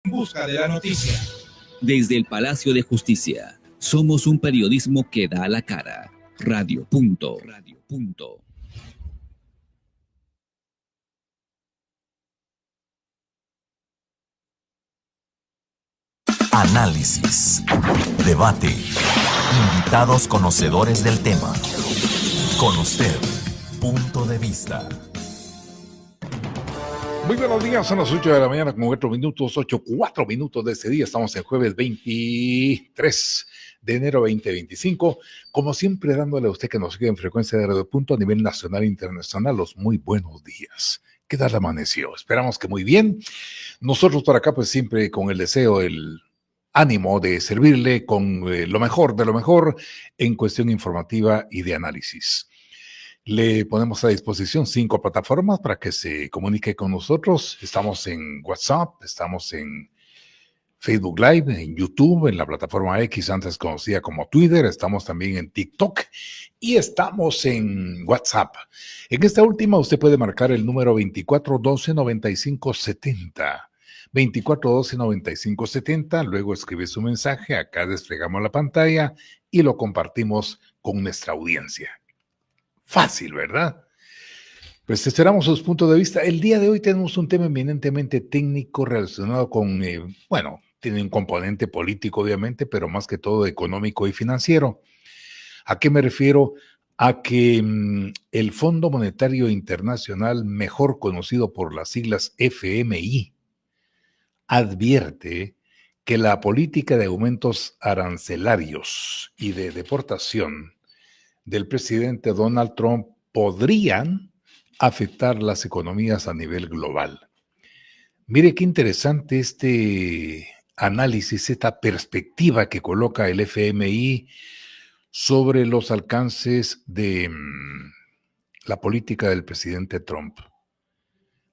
Busca de la noticia. Desde el Palacio de Justicia, somos un periodismo que da la cara. Radio Punto. Análisis, debate, invitados conocedores del tema. Con usted, punto de vista. Muy buenos días, son las 8 de la mañana con 4 minutos de este día. Estamos el jueves 23 de enero 2025. Como siempre, dándole a usted que nos sigue en frecuencia de Radio Punto a nivel nacional e internacional, los muy buenos días. ¿Qué tal amaneció? Esperamos que muy bien. Nosotros por acá, pues siempre con el deseo, el ánimo de servirle con lo mejor de lo mejor en cuestión informativa y de análisis. Le ponemos a disposición 5 plataformas para que se comunique con nosotros. Estamos en WhatsApp, estamos en Facebook Live, en YouTube, en la plataforma X, antes conocida como Twitter. Estamos también en TikTok y estamos en WhatsApp. En esta última usted puede marcar el número 2412-9570. 2412-9570, luego escribe su mensaje, acá desplegamos la pantalla y lo compartimos con nuestra audiencia. Fácil, ¿verdad? Pues esperamos sus puntos de vista. El día de hoy tenemos un tema eminentemente técnico relacionado con, tiene un componente político obviamente, pero más que todo económico y financiero. ¿A qué me refiero? A que el Fondo Monetario Internacional, mejor conocido por las siglas FMI, advierte que la política de aumentos arancelarios y de deportación del presidente Donald Trump podrían afectar las economías a nivel global. Mire qué interesante este análisis, esta perspectiva que coloca el FMI sobre los alcances de la política del presidente Trump.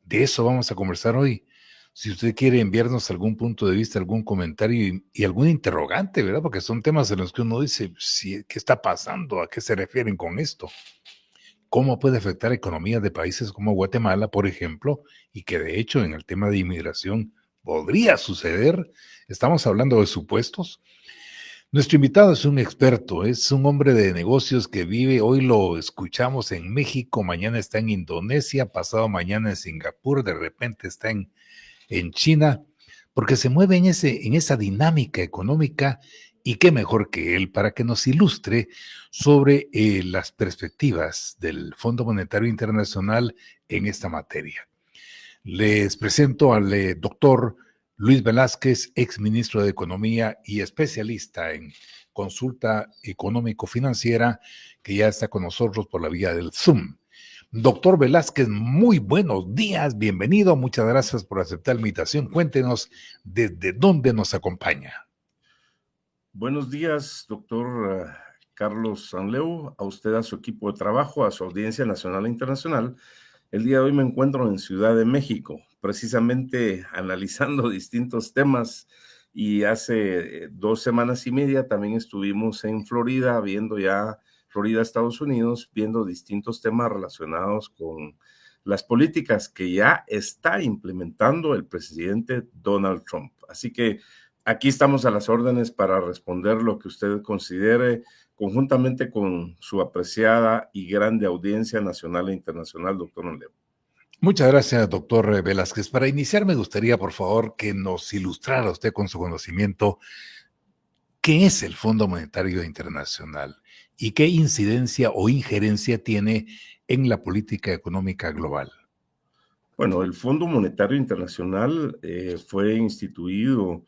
De eso vamos a conversar hoy. Si usted quiere enviarnos algún punto de vista, algún comentario y algún interrogante, ¿verdad? Porque son temas en los que uno dice, ¿qué está pasando? ¿A qué se refieren con esto? ¿Cómo puede afectar economías de países como Guatemala, por ejemplo? Y que de hecho en el tema de inmigración podría suceder. Estamos hablando de supuestos. Nuestro invitado es un experto, es un hombre de negocios que vive, hoy lo escuchamos en México, mañana está en Indonesia, pasado mañana en Singapur, de repente está en China, porque se mueve en esa dinámica económica, y qué mejor que él para que nos ilustre sobre las perspectivas del Fondo Monetario Internacional en esta materia. Les presento al doctor Luis Velázquez, exministro de Economía y especialista en consulta económico-financiera, que ya está con nosotros por la vía del Zoom. Doctor Velázquez, muy buenos días, bienvenido, muchas gracias por aceptar la invitación. Cuéntenos desde dónde nos acompaña. Buenos días, doctor Carlos Sanleu, a usted, a su equipo de trabajo, a su audiencia nacional e internacional. El día de hoy me encuentro en Ciudad de México, precisamente analizando distintos temas, y hace 2 semanas y media también estuvimos en Florida, Florida, Estados Unidos, viendo distintos temas relacionados con las políticas que ya está implementando el presidente Donald Trump. Así que aquí estamos a las órdenes para responder lo que usted considere, conjuntamente con su apreciada y grande audiencia nacional e internacional, doctor Sanleu. Muchas gracias, doctor Velázquez. Para iniciar, me gustaría, por favor, que nos ilustrara usted con su conocimiento qué es el Fondo Monetario Internacional y qué incidencia o injerencia tiene en la política económica global. Bueno, el Fondo Monetario Internacional fue instituido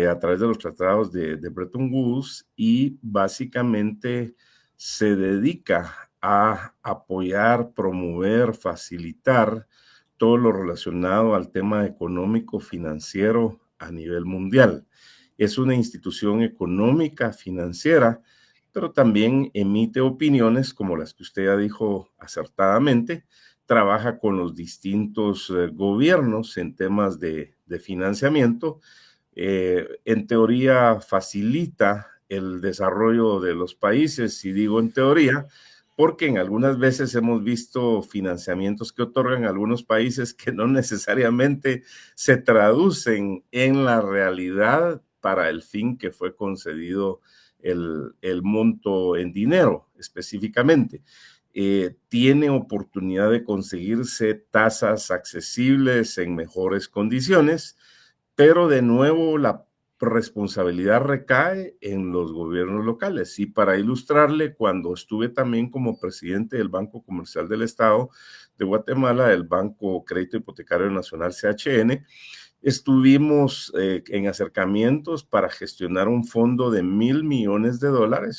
a través de los tratados de Bretton Woods y básicamente se dedica a apoyar, promover, facilitar todo lo relacionado al tema económico financiero a nivel mundial. Es una institución económica financiera, pero también emite opiniones como las que usted ya dijo acertadamente. Trabaja con los distintos gobiernos en temas de financiamiento. En teoría facilita el desarrollo de los países, y digo en teoría porque en algunas veces hemos visto financiamientos que otorgan algunos países que no necesariamente se traducen en la realidad para el fin que fue concedido el monto en dinero específicamente. Tiene oportunidad de conseguirse tasas accesibles en mejores condiciones, pero de nuevo la responsabilidad recae en los gobiernos locales. Y para ilustrarle, cuando estuve también como presidente del Banco Comercial del Estado de Guatemala, el Banco Crédito Hipotecario Nacional, CHN, estuvimos en acercamientos para gestionar un fondo de $1,000 millones,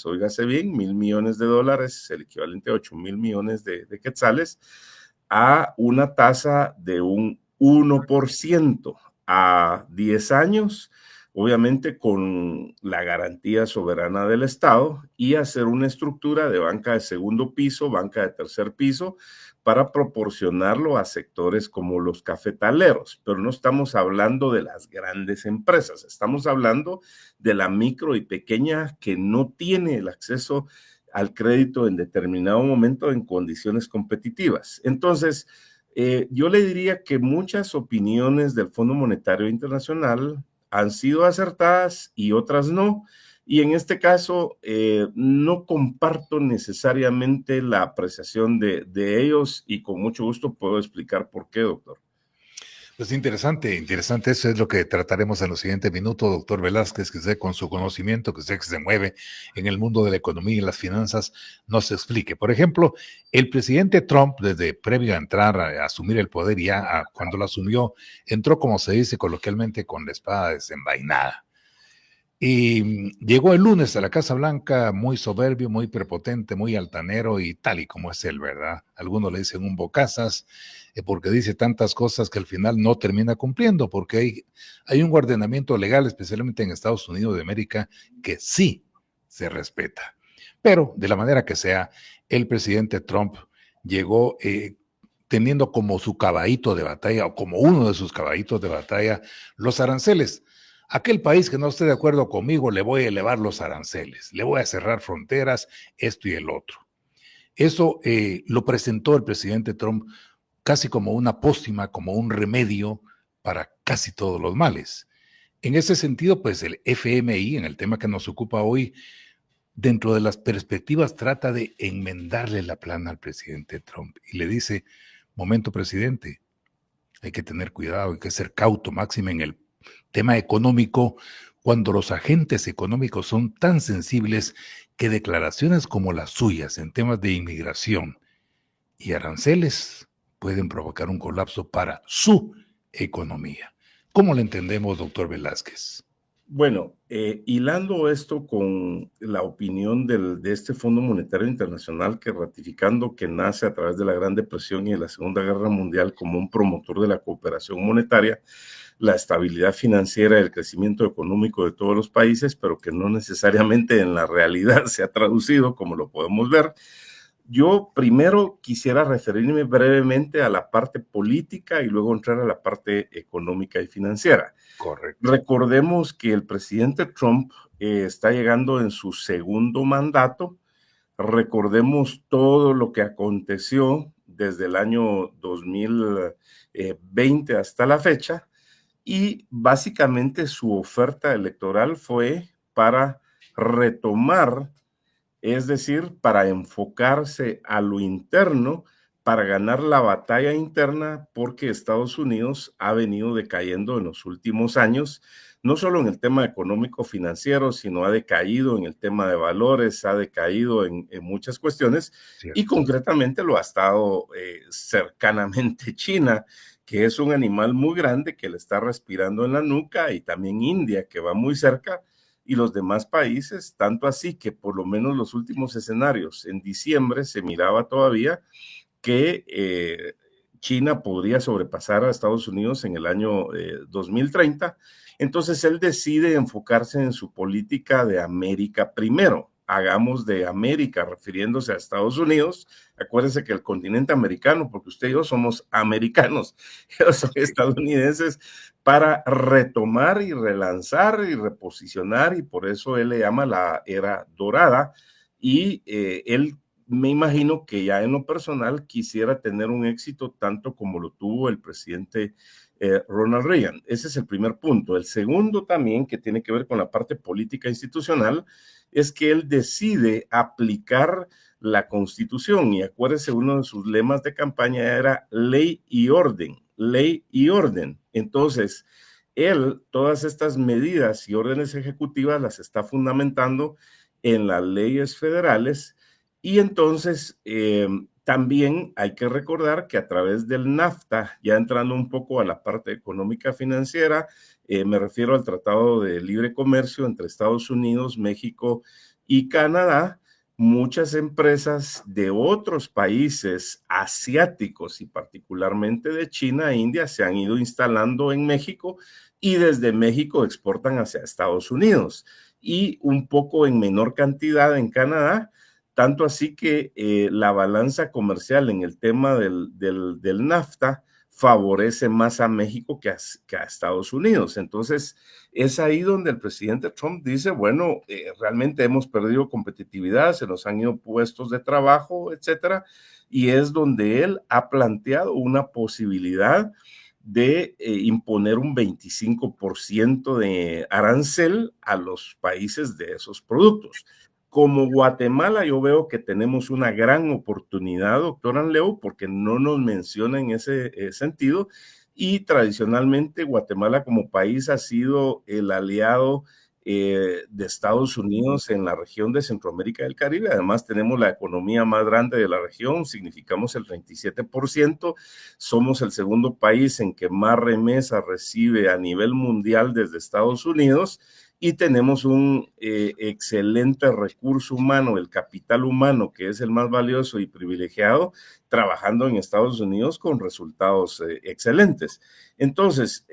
óigase bien, $1,000 millones, el equivalente a 8,000 millones de quetzales, a una tasa de un 1% a 10 años, obviamente con la garantía soberana del Estado, y hacer una estructura de banca de segundo piso, banca de tercer piso, para proporcionarlo a sectores como los cafetaleros. Pero no estamos hablando de las grandes empresas, estamos hablando de la micro y pequeña que no tiene el acceso al crédito en determinado momento en condiciones competitivas. Entonces, yo le diría que muchas opiniones del Fondo Monetario Internacional han sido acertadas y otras no. Y en este caso, no comparto necesariamente la apreciación de ellos, y con mucho gusto puedo explicar por qué, doctor. Pues interesante, interesante. Eso es lo que trataremos en los siguientes minutos, doctor Velázquez, que usted con su conocimiento, que usted que se mueve en el mundo de la economía y las finanzas, nos explique. Por ejemplo, el presidente Trump, desde previo a entrar a asumir el poder, cuando lo asumió, entró, como se dice coloquialmente, con la espada desenvainada. Y llegó el lunes a la Casa Blanca muy soberbio, muy prepotente, muy altanero y tal y como es él, ¿verdad? Algunos le dicen un bocazas porque dice tantas cosas que al final no termina cumpliendo, porque hay un ordenamiento legal, especialmente en Estados Unidos de América, que sí se respeta. Pero de la manera que sea, el presidente Trump llegó teniendo como su caballito de batalla, o como uno de sus caballitos de batalla, los aranceles. Aquel país que no esté de acuerdo conmigo, le voy a elevar los aranceles, le voy a cerrar fronteras, esto y el otro. Eso lo presentó el presidente Trump casi como una pócima, como un remedio para casi todos los males. En ese sentido, pues el FMI, en el tema que nos ocupa hoy, dentro de las perspectivas trata de enmendarle la plana al presidente Trump y le dice, momento presidente, hay que tener cuidado, hay que ser cauto, máxime en el tema económico, cuando los agentes económicos son tan sensibles que declaraciones como las suyas en temas de inmigración y aranceles pueden provocar un colapso para su economía. ¿Cómo lo entendemos, doctor Velázquez? Bueno, hilando esto con la opinión de este Fondo Monetario Internacional, que ratificando que nace a través de la Gran Depresión y de la Segunda Guerra Mundial como un promotor de la cooperación monetaria, la estabilidad financiera y el crecimiento económico de todos los países, pero que no necesariamente en la realidad se ha traducido, como lo podemos ver. Yo primero quisiera referirme brevemente a la parte política y luego entrar a la parte económica y financiera. Correcto. Recordemos que el presidente Trump está llegando en su segundo mandato. Recordemos todo lo que aconteció desde el año 2020 hasta la fecha, y básicamente su oferta electoral fue para retomar, es decir, para enfocarse a lo interno, para ganar la batalla interna, porque Estados Unidos ha venido decayendo en los últimos años, no solo en el tema económico financiero, sino ha decaído en el tema de valores, ha decaído en muchas cuestiones, Cierto. y concretamente lo ha estado cercanamente China, que es un animal muy grande que le está respirando en la nuca, y también India, que va muy cerca, y los demás países, tanto así que por lo menos los últimos escenarios, en diciembre se miraba todavía que China podría sobrepasar a Estados Unidos en el año 2030. Entonces él decide enfocarse en su política de América primero. Hagamos de América, refiriéndose a Estados Unidos. Acuérdense que el continente americano, porque usted y yo somos americanos, ellos son estadounidenses, para retomar y relanzar y reposicionar, y por eso él le llama la era dorada, y él me imagino que ya en lo personal quisiera tener un éxito tanto como lo tuvo el presidente Ronald Reagan. Ese es el primer punto. El segundo también, que tiene que ver con la parte política institucional, es que él decide aplicar la Constitución. Y acuérdense, uno de sus lemas de campaña era ley y orden, ley y orden. Entonces, él todas estas medidas y órdenes ejecutivas las está fundamentando en las leyes federales. Y entonces también hay que recordar que a través del NAFTA, ya entrando un poco a la parte económica financiera, me refiero al Tratado de Libre Comercio entre Estados Unidos, México y Canadá, muchas empresas de otros países asiáticos y particularmente de China e India se han ido instalando en México y desde México exportan hacia Estados Unidos y un poco en menor cantidad en Canadá, tanto así que la balanza comercial en el tema del NAFTA favorece más a México que a Estados Unidos. Entonces, es ahí donde el presidente Trump dice, bueno, realmente hemos perdido competitividad, se nos han ido puestos de trabajo, etcétera, y es donde él ha planteado una posibilidad de imponer un 25% de arancel a los países de esos productos. Como Guatemala, yo veo que tenemos una gran oportunidad, doctor Anleu, porque no nos menciona en ese sentido, y tradicionalmente Guatemala como país ha sido el aliado de Estados Unidos en la región de Centroamérica y del Caribe. Además, tenemos la economía más grande de la región, significamos el 27%, somos el segundo país en que más remesas recibe a nivel mundial desde Estados Unidos, y tenemos un excelente recurso humano, el capital humano, que es el más valioso y privilegiado, trabajando en Estados Unidos con resultados excelentes. Entonces,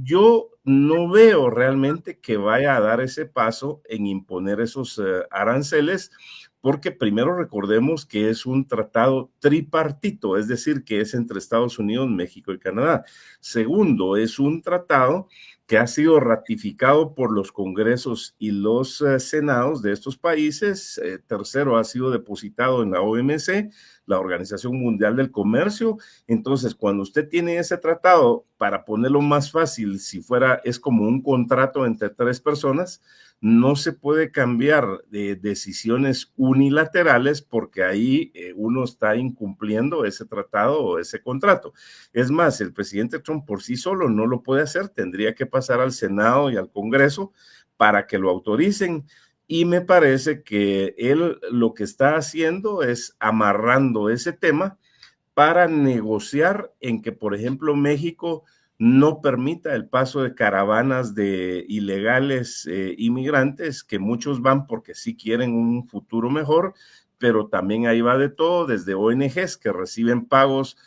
yo no veo realmente que vaya a dar ese paso en imponer esos aranceles, porque primero recordemos que es un tratado tripartito, es decir, que es entre Estados Unidos, México y Canadá. Segundo, es un tratado que ha sido ratificado por los congresos y los senados de estos países. Tercero, ha sido depositado en la OMC, la Organización Mundial del Comercio. Entonces, cuando usted tiene ese tratado, para ponerlo más fácil, si fuera, es como un contrato entre tres personas, no se puede cambiar de decisiones unilaterales porque ahí uno está incumpliendo ese tratado o ese contrato. Es más, el presidente Trump por sí solo no lo puede hacer, tendría que pasar al Senado y al Congreso para que lo autoricen. Y me parece que él lo que está haciendo es amarrando ese tema para negociar en que, por ejemplo, México no permita el paso de caravanas de ilegales inmigrantes, que muchos van porque sí quieren un futuro mejor, pero también ahí va de todo, desde ONGs que reciben pagos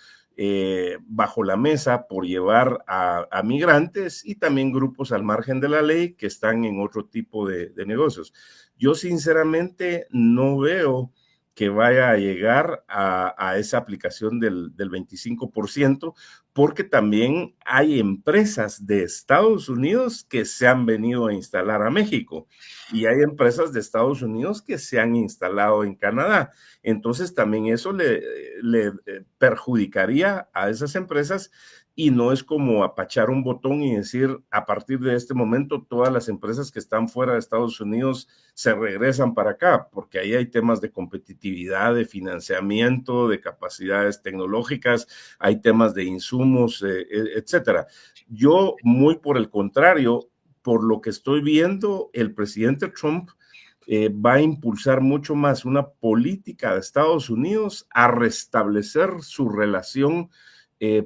bajo la mesa por llevar a migrantes, y también grupos al margen de la ley que están en otro tipo de negocios. Yo sinceramente no veo que vaya a llegar a esa aplicación del 25%, porque también hay empresas de Estados Unidos que se han venido a instalar a México y hay empresas de Estados Unidos que se han instalado en Canadá. Entonces también eso le perjudicaría a esas empresas, y no es como apachar un botón y decir a partir de este momento todas las empresas que están fuera de Estados Unidos se regresan para acá, porque ahí hay temas de competitividad, de financiamiento, de capacidades tecnológicas, hay temas de insumos, etcétera. Yo, muy por el contrario, por lo que estoy viendo, el presidente Trump va a impulsar mucho más una política de Estados Unidos a restablecer su relación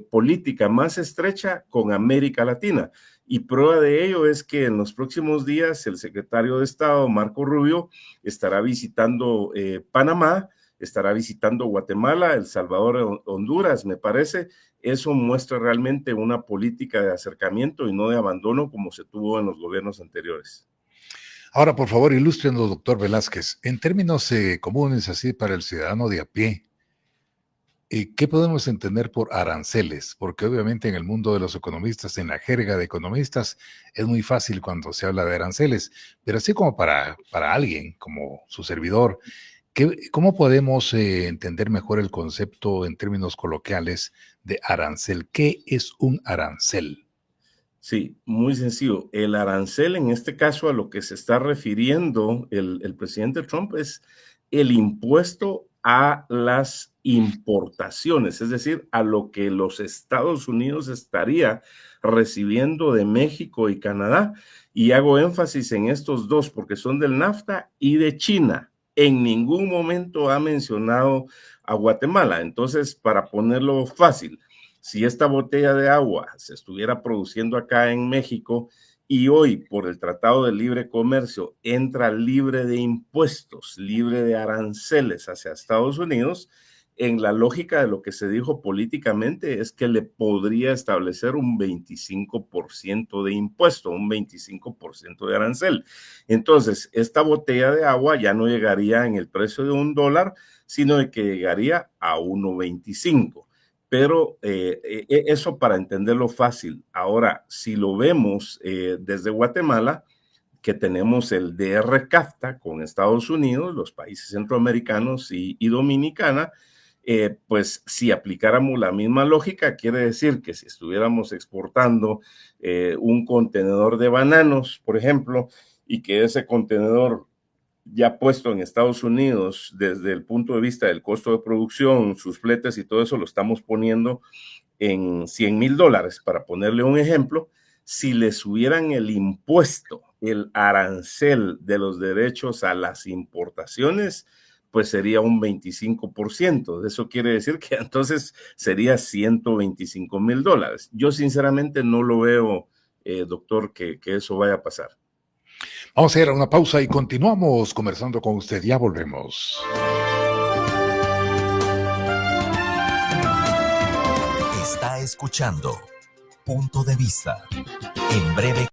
política más estrecha con América Latina. Y prueba de ello es que en los próximos días el secretario de Estado, Marco Rubio, estará visitando Panamá, estará visitando Guatemala, El Salvador, Honduras, me parece. Eso muestra realmente una política de acercamiento y no de abandono como se tuvo en los gobiernos anteriores. Ahora, por favor, ilústrenos, doctor Velázquez, en términos comunes, así para el ciudadano de a pie, ¿qué podemos entender por aranceles? Porque obviamente en el mundo de los economistas, en la jerga de economistas, es muy fácil cuando se habla de aranceles, pero así como para alguien, como su servidor, ¿Cómo podemos entender mejor el concepto en términos coloquiales de arancel? ¿Qué es un arancel? Sí, muy sencillo. El arancel, en este caso, a lo que se está refiriendo el presidente Trump es el impuesto a las importaciones, es decir, a lo que los Estados Unidos estaría recibiendo de México y Canadá. Y hago énfasis en estos dos porque son del NAFTA y de China. En ningún momento ha mencionado a Guatemala. Entonces, para ponerlo fácil, si esta botella de agua se estuviera produciendo acá en México y hoy por el Tratado de Libre Comercio entra libre de impuestos, libre de aranceles hacia Estados Unidos, en la lógica de lo que se dijo políticamente es que le podría establecer un 25% de impuesto, un 25% de arancel. Entonces, esta botella de agua ya no llegaría en el precio de $1, sino de que llegaría a 1.25. Pero eso para entenderlo fácil. Ahora, si lo vemos desde Guatemala, que tenemos el DR-CAFTA con Estados Unidos, los países centroamericanos y Dominicana, pues si aplicáramos la misma lógica, quiere decir que si estuviéramos exportando un contenedor de bananos, por ejemplo, y que ese contenedor ya puesto en Estados Unidos desde el punto de vista del costo de producción, sus fletes y todo eso lo estamos poniendo en $100,000, para ponerle un ejemplo. Si le subieran el impuesto, el arancel de los derechos a las importaciones, pues sería un 25%. Eso quiere decir que entonces sería $125,000. Yo sinceramente no lo veo, doctor, que eso vaya a pasar. Vamos a ir a una pausa y continuamos conversando con usted. Ya volvemos. Está escuchando Punto de Vista. En breve.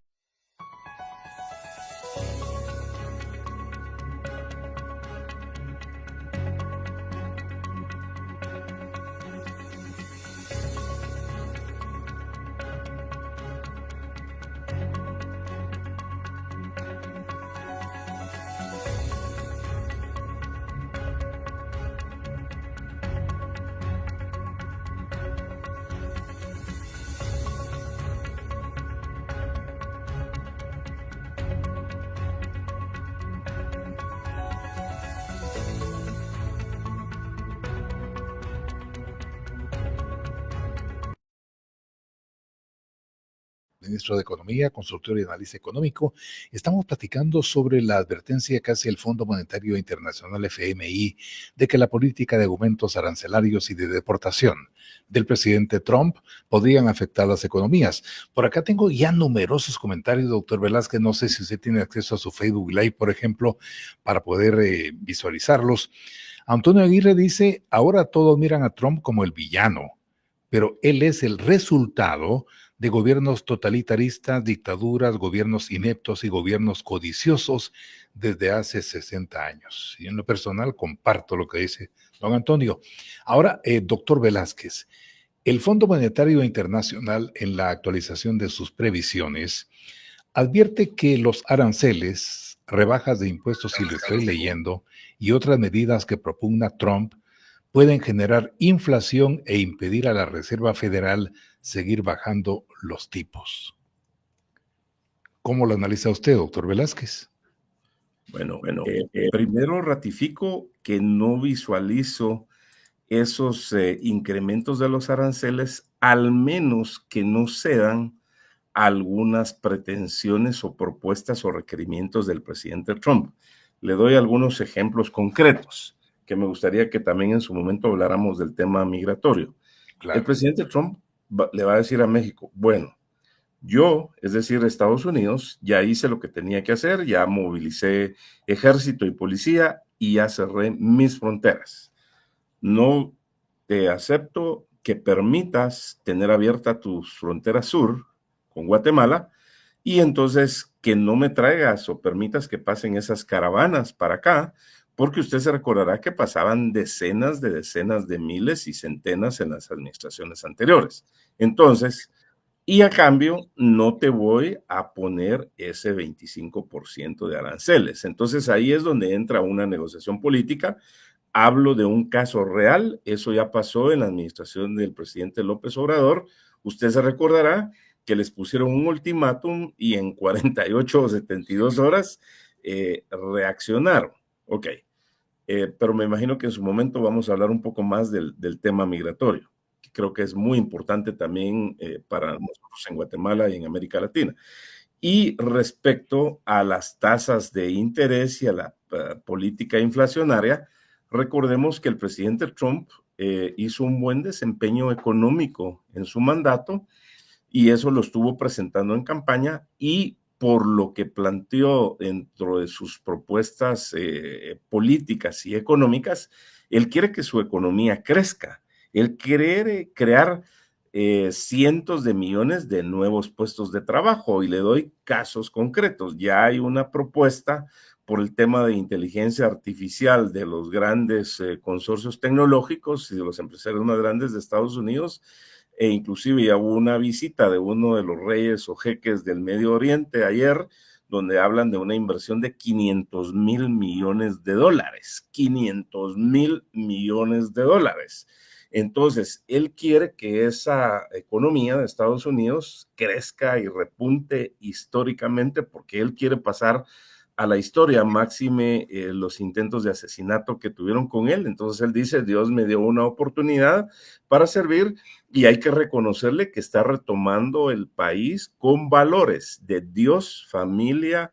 Ministro de Economía, consultor y analista económico. Estamos platicando sobre la advertencia que hace el Fondo Monetario Internacional FMI de que la política de aumentos arancelarios y de deportación del presidente Trump podrían afectar las economías. Por acá tengo ya numerosos comentarios, doctor Velázquez. No sé si usted tiene acceso a su Facebook Live, por ejemplo, para poder visualizarlos. Antonio Aguirre dice, ahora todos miran a Trump como el villano, pero él es el resultado de gobiernos totalitaristas, dictaduras, gobiernos ineptos y gobiernos codiciosos desde hace 60 años. Y en lo personal comparto lo que dice don Antonio. Ahora, doctor Velázquez, el Fondo Monetario Internacional, en la actualización de sus previsiones, advierte que los aranceles, rebajas de impuestos, si lo estoy leyendo, y otras medidas que propugna Trump, pueden generar inflación e impedir a la Reserva Federal seguir bajando los tipos. ¿Cómo lo analiza usted, doctor Velázquez? Bueno, primero ratifico que no visualizo esos incrementos de los aranceles, al menos que no sean algunas pretensiones o propuestas o requerimientos del presidente Trump. Le doy algunos ejemplos concretos que me gustaría que también en su momento habláramos del tema migratorio. Claro. El presidente Trump le va a decir a México, bueno, yo, es decir, Estados Unidos, ya hice lo que tenía que hacer, ya movilicé ejército y policía y ya cerré mis fronteras. No te acepto que permitas tener abierta tu frontera sur con Guatemala y entonces que no me traigas o permitas que pasen esas caravanas para acá, porque usted se recordará que pasaban decenas de miles y centenas en las administraciones anteriores. Entonces, y a cambio no te voy a poner ese 25% de aranceles. Entonces ahí es donde entra una negociación política. Hablo de un caso real, eso ya pasó en la administración del presidente López Obrador. Usted se recordará que les pusieron un ultimátum y en 48 o 72 horas reaccionaron. Ok, pero me imagino que en su momento vamos a hablar un poco más del tema migratorio, que creo que es muy importante también para nosotros en Guatemala y en América Latina. Y respecto a las tasas de interés y a la política inflacionaria, recordemos que el presidente Trump hizo un buen desempeño económico en su mandato y eso lo estuvo presentando en campaña y por lo que planteó dentro de sus propuestas políticas y económicas, él quiere que su economía crezca, él quiere crear cientos de millones de nuevos puestos de trabajo y le doy casos concretos. Ya hay una propuesta por el tema de inteligencia artificial de los grandes consorcios tecnológicos y de los empresarios más grandes de Estados Unidos, e inclusive ya hubo una visita de uno de los reyes o jeques del Medio Oriente ayer, donde hablan de una inversión de 500 mil millones de dólares. 500 mil millones de dólares. Entonces, él quiere que esa economía de Estados Unidos crezca y repunte históricamente porque él quiere pasar a la historia, máxime los intentos de asesinato que tuvieron con él. Entonces él dice, Dios me dio una oportunidad para servir y hay que reconocerle que está retomando el país con valores de Dios, familia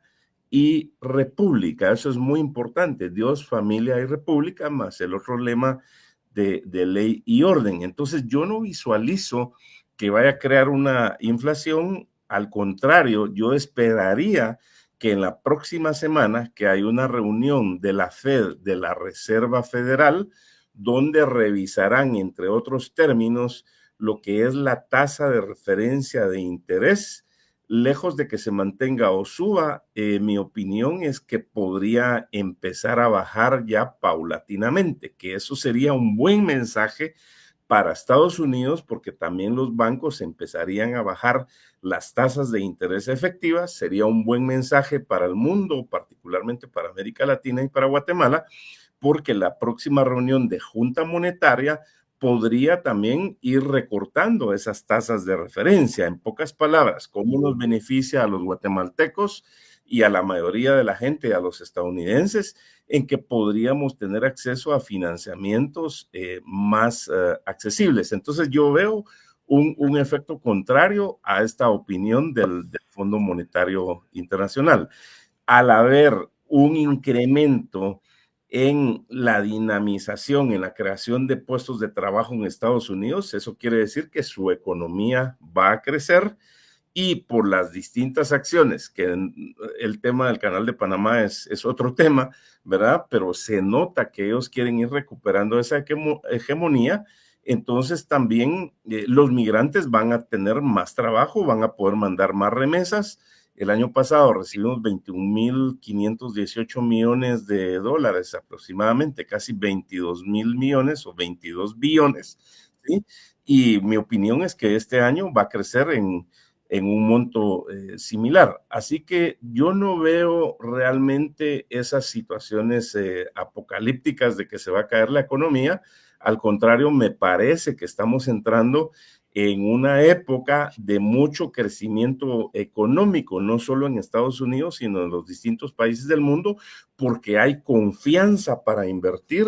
y república. Eso es muy importante, Dios, familia y república, más el otro lema de ley y orden. Entonces yo no visualizo que vaya a crear una inflación, al contrario, yo esperaría que en la próxima semana, que hay una reunión de la Fed, de la Reserva Federal, donde revisarán, entre otros términos, lo que es la tasa de referencia de interés, lejos de que se mantenga o suba, mi opinión es que podría empezar a bajar ya paulatinamente, que eso sería un buen mensaje para Estados Unidos, porque también los bancos empezarían a bajar las tasas de interés efectivas, sería un buen mensaje para el mundo, particularmente para América Latina y para Guatemala, porque la próxima reunión de Junta Monetaria podría también ir recortando esas tasas de referencia. En pocas palabras, ¿cómo nos beneficia a los guatemaltecos y a la mayoría de la gente, a los estadounidenses, en que podríamos tener acceso a financiamientos más accesibles? Entonces yo veo un efecto contrario a esta opinión del Fondo Monetario Internacional. Al haber un incremento en la dinamización, en la creación de puestos de trabajo en Estados Unidos, eso quiere decir que su economía va a crecer y por las distintas acciones, que el tema del Canal de Panamá es otro tema, ¿verdad? Pero se nota que ellos quieren ir recuperando esa hegemonía, entonces también los migrantes van a tener más trabajo, van a poder mandar más remesas. El año pasado recibimos 21.518 millones de dólares aproximadamente, casi 22 mil millones o 22 billones, ¿sí? Y mi opinión es que este año va a crecer en un monto similar. Así que yo no veo realmente esas situaciones apocalípticas de que se va a caer la economía. Al contrario, me parece que estamos entrando en una época de mucho crecimiento económico, no solo en Estados Unidos, sino en los distintos países del mundo, porque hay confianza para invertir,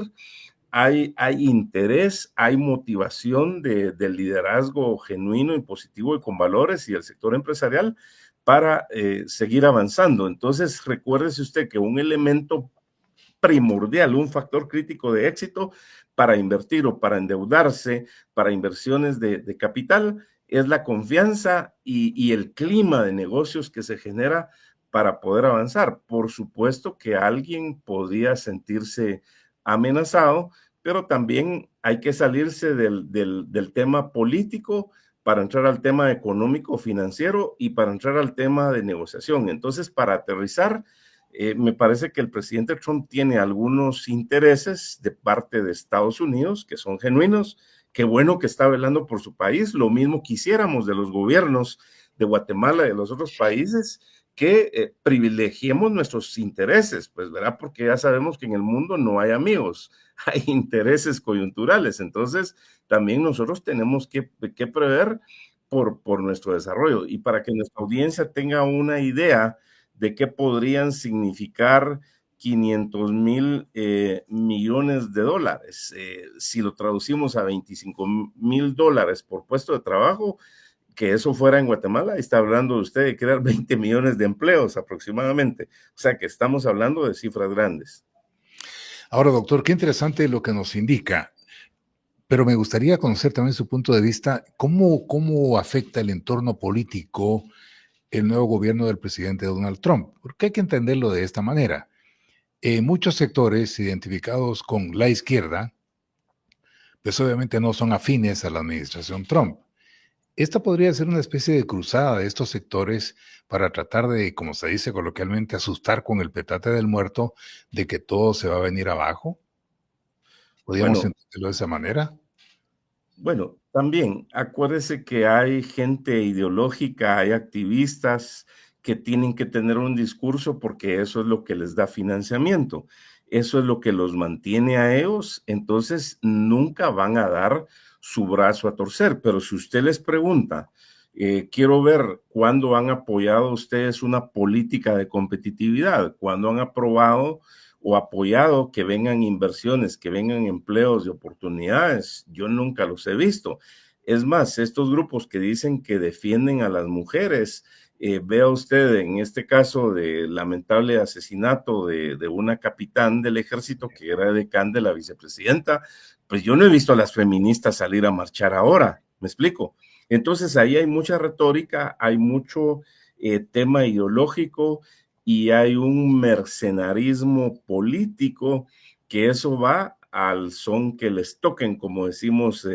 hay interés, hay motivación de liderazgo genuino y positivo y con valores y el sector empresarial para seguir avanzando. Entonces, recuérdese usted que un elemento primordial, un factor crítico de éxito para invertir o para endeudarse, para inversiones de capital, es la confianza y el clima de negocios que se genera para poder avanzar. Por supuesto que alguien podría sentirse amenazado, pero también hay que salirse del tema político para entrar al tema económico financiero y para entrar al tema de negociación. Entonces, para aterrizar, me parece que el presidente Trump tiene algunos intereses de parte de Estados Unidos que son genuinos, qué bueno que está velando por su país. Lo mismo quisiéramos de los gobiernos de Guatemala y de los otros países, que privilegiemos nuestros intereses, pues, ¿verdad? Porque ya sabemos que en el mundo no hay amigos, hay intereses coyunturales. Entonces, también nosotros tenemos que prever por nuestro desarrollo. Y para que nuestra audiencia tenga una idea de qué podrían significar 500,000 millones de dólares. Si lo traducimos a 25,000 dólares por puesto de trabajo, que eso fuera en Guatemala, está hablando de usted de crear 20 millones de empleos aproximadamente. O sea que estamos hablando de cifras grandes. Ahora, doctor, qué interesante lo que nos indica, pero me gustaría conocer también su punto de vista, cómo afecta el entorno político el nuevo gobierno del presidente Donald Trump, porque hay que entenderlo de esta manera. Muchos sectores identificados con la izquierda, pues obviamente no son afines a la administración Trump. Esta podría ser una especie de cruzada de estos sectores para tratar de, como se dice coloquialmente, asustar con el petate del muerto de que todo se va a venir abajo. ¿Podríamos Bueno, entenderlo de esa manera? Bueno, también acuérdese que hay gente ideológica, hay activistas que tienen que tener un discurso porque eso es lo que les da financiamiento, eso es lo que los mantiene a ellos, entonces nunca van a dar su brazo a torcer. Pero si usted les pregunta, quiero ver cuándo han apoyado ustedes una política de competitividad, cuándo han aprobado o apoyado que vengan inversiones, que vengan empleos y oportunidades. Yo nunca los he visto. Es más, estos grupos que dicen que defienden a las mujeres, vea usted en este caso de lamentable asesinato de una capitán del ejército que era decán de la vicepresidenta, pues yo no he visto a las feministas salir a marchar ahora, ¿me explico? Entonces ahí hay mucha retórica, hay mucho tema ideológico, y hay un mercenarismo político que eso va al son que les toquen, como decimos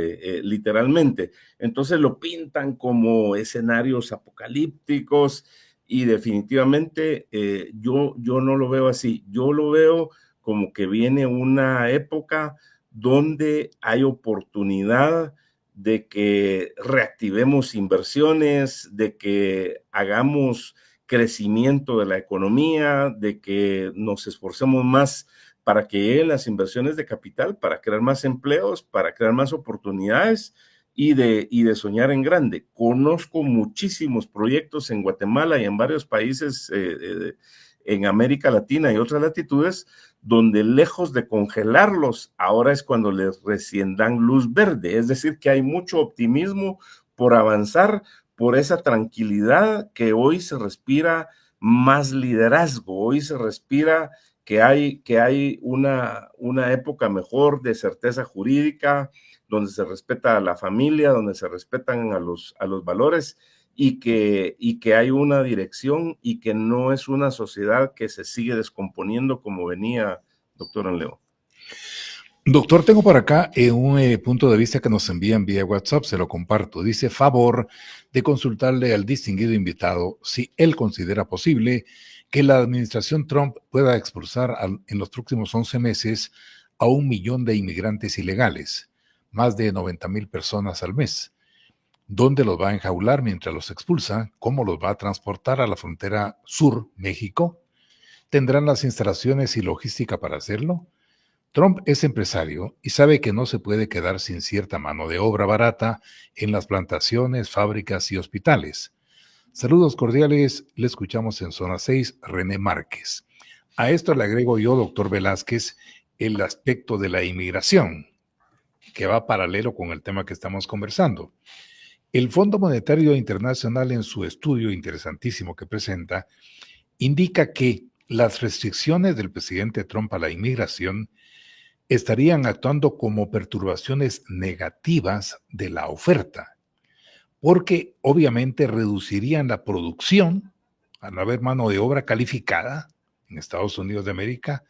literalmente. Entonces lo pintan como escenarios apocalípticos y definitivamente yo no lo veo así. Yo lo veo como que viene una época donde hay oportunidad de que reactivemos inversiones, de que hagamos crecimiento de la economía, de que nos esforcemos más para que lleguen las inversiones de capital, para crear más empleos, para crear más oportunidades y de soñar en grande. Conozco muchísimos proyectos en Guatemala y en varios países en América Latina y otras latitudes, donde lejos de congelarlos, ahora es cuando les recién dan luz verde. Es decir, que hay mucho optimismo por avanzar, por esa tranquilidad que hoy se respira más liderazgo, hoy se respira que hay una época mejor de certeza jurídica, donde se respeta a la familia, donde se respetan a los valores y que hay una dirección y que no es una sociedad que se sigue descomponiendo como venía, doctor Anleo. Doctor, tengo por acá un punto de vista que nos envían vía WhatsApp, se lo comparto. Dice, favor de consultarle al distinguido invitado si él considera posible que la administración Trump pueda expulsar en los próximos 11 meses a 1 millón de inmigrantes ilegales, más de 90,000 personas al mes. ¿Dónde los va a enjaular mientras los expulsa? ¿Cómo los va a transportar a la frontera sur, México? ¿Tendrán las instalaciones y logística para hacerlo? Trump es empresario y sabe que no se puede quedar sin cierta mano de obra barata en las plantaciones, fábricas y hospitales. Saludos cordiales, le escuchamos en Zona 6, René Márquez. A esto le agrego yo, doctor Velázquez, el aspecto de la inmigración, que va paralelo con el tema que estamos conversando. El Fondo Monetario Internacional, en su estudio interesantísimo que presenta, indica que las restricciones del presidente Trump a la inmigración estarían actuando como perturbaciones negativas de la oferta, porque obviamente reducirían la producción al no haber mano de obra calificada en Estados Unidos de América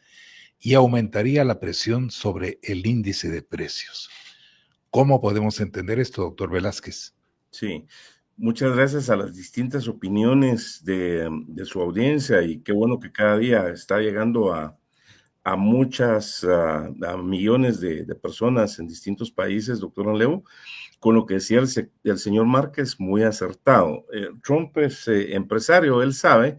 y aumentaría la presión sobre el índice de precios. ¿Cómo podemos entender esto, doctor Velázquez? Sí, muchas gracias a las distintas opiniones de su audiencia y qué bueno que cada día está llegando a a muchas, a millones de personas en distintos países, doctor Anleu, con lo que decía el señor Márquez, muy acertado. Trump es empresario, él sabe,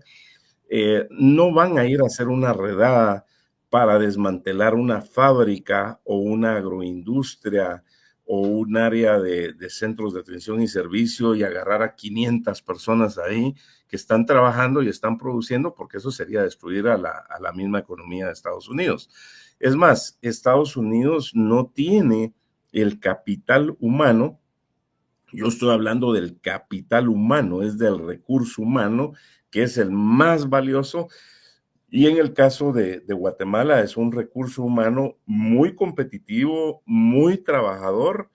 no van a ir a hacer una redada para desmantelar una fábrica o una agroindustria o un área de centros de atención y servicio y agarrar a 500 personas ahí que están trabajando y están produciendo, porque eso sería destruir a la misma economía de Estados Unidos. Es más, Estados Unidos no tiene el capital humano. Yo estoy hablando del capital humano, es del recurso humano, que es el más valioso. Y en el caso de Guatemala es un recurso humano muy competitivo, muy trabajador,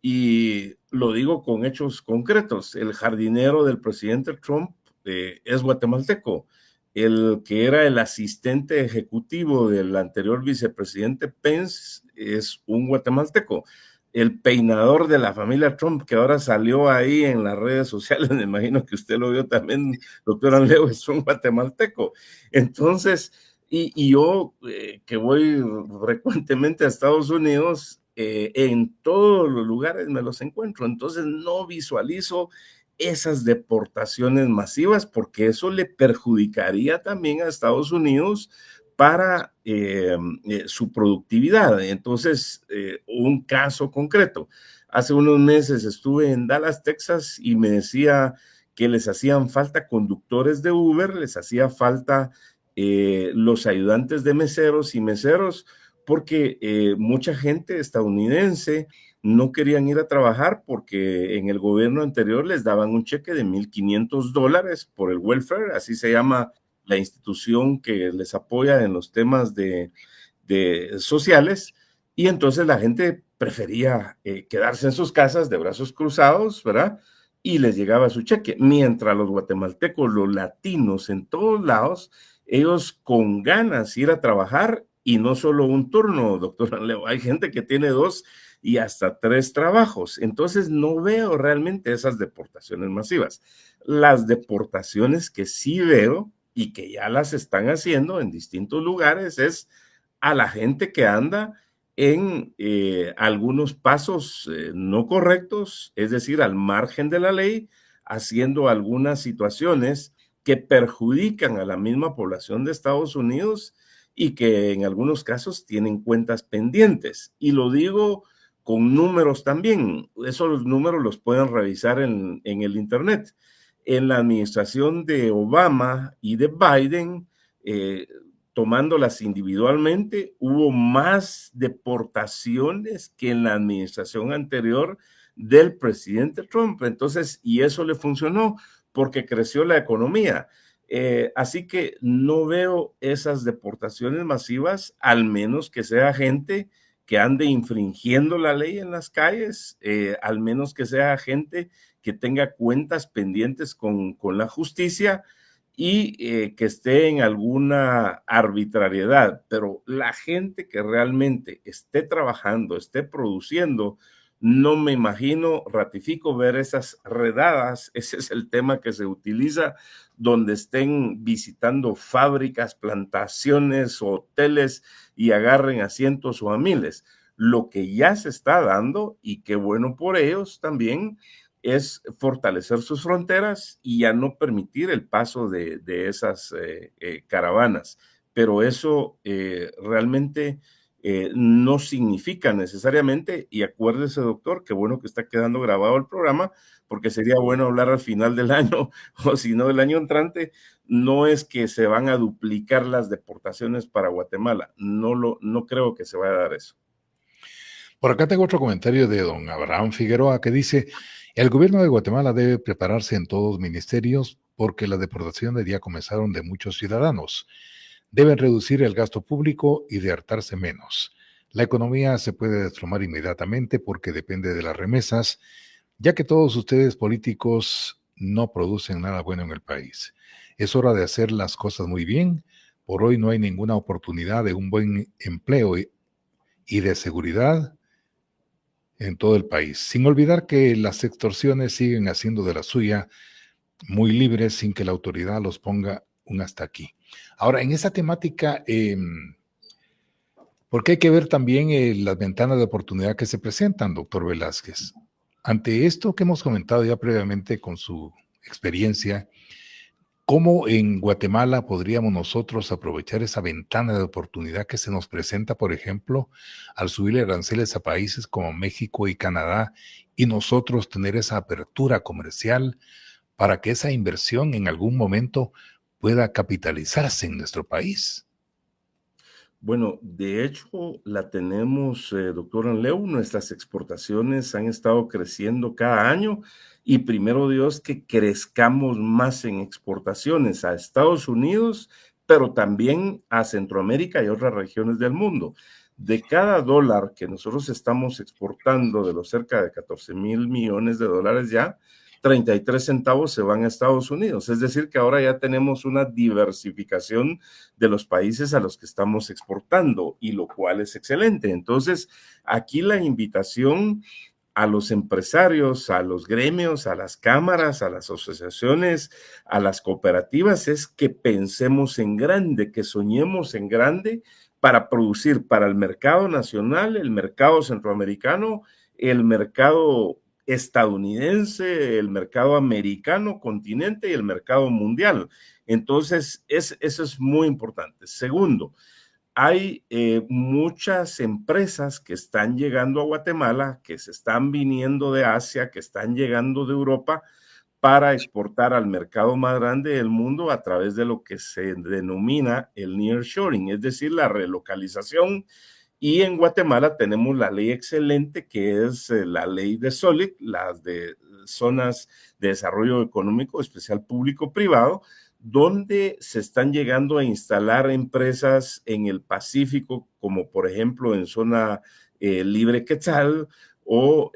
y lo digo con hechos concretos. El jardinero del presidente Trump es guatemalteco. El que era el asistente ejecutivo del anterior vicepresidente Pence es un guatemalteco. El peinador de la familia Trump, que ahora salió ahí en las redes sociales, me imagino que usted lo vio también, doctor Anleu, es un guatemalteco. Entonces, y yo que voy frecuentemente a Estados Unidos, en todos los lugares me los encuentro. Entonces, no visualizo esas deportaciones masivas, porque eso le perjudicaría también a Estados Unidos para su productividad. Entonces, un caso concreto. Hace unos meses estuve en Dallas, Texas, y me decía que les hacían falta conductores de Uber, les hacía falta los ayudantes de meseros y meseros, porque mucha gente estadounidense no querían ir a trabajar porque en el gobierno anterior les daban un cheque de $1,500 por el welfare, así se llama la institución que les apoya en los temas de sociales, y entonces la gente prefería quedarse en sus casas de brazos cruzados, ¿verdad? Y les llegaba su cheque, mientras los guatemaltecos, los latinos en todos lados, ellos con ganas ir a trabajar, y no solo un turno, doctor Anleu, hay gente que tiene 2 y hasta 3 trabajos. Entonces no veo realmente esas deportaciones masivas. Las deportaciones que sí veo y que ya las están haciendo en distintos lugares es a la gente que anda en algunos pasos no correctos, es decir, al margen de la ley, haciendo algunas situaciones que perjudican a la misma población de Estados Unidos y que en algunos casos tienen cuentas pendientes. Y lo digo con números también. Esos números los pueden revisar en el Internet. En la administración de Obama y de Biden, tomándolas individualmente, hubo más deportaciones que en la administración anterior del presidente Trump. Entonces, y eso le funcionó porque creció la economía. Así que no veo esas deportaciones masivas, al menos que sea gente que ande infringiendo la ley en las calles, al menos que sea gente que tenga cuentas pendientes con la justicia y que esté en alguna arbitrariedad. Pero la gente que realmente esté trabajando, esté produciendo, no me imagino, ratifico, ver esas redadas. Ese es el tema que se utiliza, donde estén visitando fábricas, plantaciones, hoteles y agarren a cientos o a miles. Lo que ya se está dando, y qué bueno por ellos también, es fortalecer sus fronteras y ya no permitir el paso de esas caravanas. Pero eso realmente no significa necesariamente, y acuérdese, doctor, qué bueno que está quedando grabado el programa, porque sería bueno hablar al final del año, o si no, del año entrante. No es que se van a duplicar las deportaciones para Guatemala, no creo que se vaya a dar eso. Por acá tengo otro comentario de don Abraham Figueroa que dice: el gobierno de Guatemala debe prepararse en todos los ministerios porque las deportaciones ya comenzaron de muchos ciudadanos. Deben reducir el gasto público y de hartarse menos. La economía se puede desplomar inmediatamente porque depende de las remesas, ya que todos ustedes políticos no producen nada bueno en el país. Es hora de hacer las cosas muy bien. Por hoy no hay ninguna oportunidad de un buen empleo y de seguridad en todo el país. Sin olvidar que las extorsiones siguen haciendo de la suya, muy libres sin que la autoridad los ponga un hasta aquí. Ahora, en esa temática, Porque hay que ver también las ventanas de oportunidad que se presentan, doctor Velázquez. Ante esto que hemos comentado ya previamente con su experiencia, ¿cómo en Guatemala podríamos nosotros aprovechar esa ventana de oportunidad que se nos presenta, por ejemplo, al subir aranceles a países como México y Canadá y nosotros tener esa apertura comercial para que esa inversión en algún momento pueda capitalizarse en nuestro país? Bueno, de hecho, la tenemos, doctor Anleu, nuestras exportaciones han estado creciendo cada año y primero Dios que crezcamos más en exportaciones a Estados Unidos, pero también a Centroamérica y otras regiones del mundo. De cada dólar que nosotros estamos exportando, de los cerca de 14,000 millones de dólares ya, 33 centavos se van a Estados Unidos. Es decir, que ahora ya tenemos una diversificación de los países a los que estamos exportando, y lo cual es excelente. Entonces, aquí la invitación a los empresarios, a los gremios, a las cámaras, a las asociaciones, a las cooperativas, es que pensemos en grande, que soñemos en grande para producir para el mercado nacional, el mercado centroamericano, el mercado estadounidense, el mercado americano, continente y el mercado mundial. Entonces, eso es muy importante. Segundo, hay muchas empresas que están llegando a Guatemala, que se están viniendo de Asia, que están llegando de Europa para exportar al mercado más grande del mundo a través de lo que se denomina el nearshoring, es decir, la relocalización. Y en Guatemala tenemos la ley excelente que es la ley de SOLIC, las de zonas de desarrollo económico especial público-privado, donde se están llegando a instalar empresas en el Pacífico, como por ejemplo en zona libre Quetzal o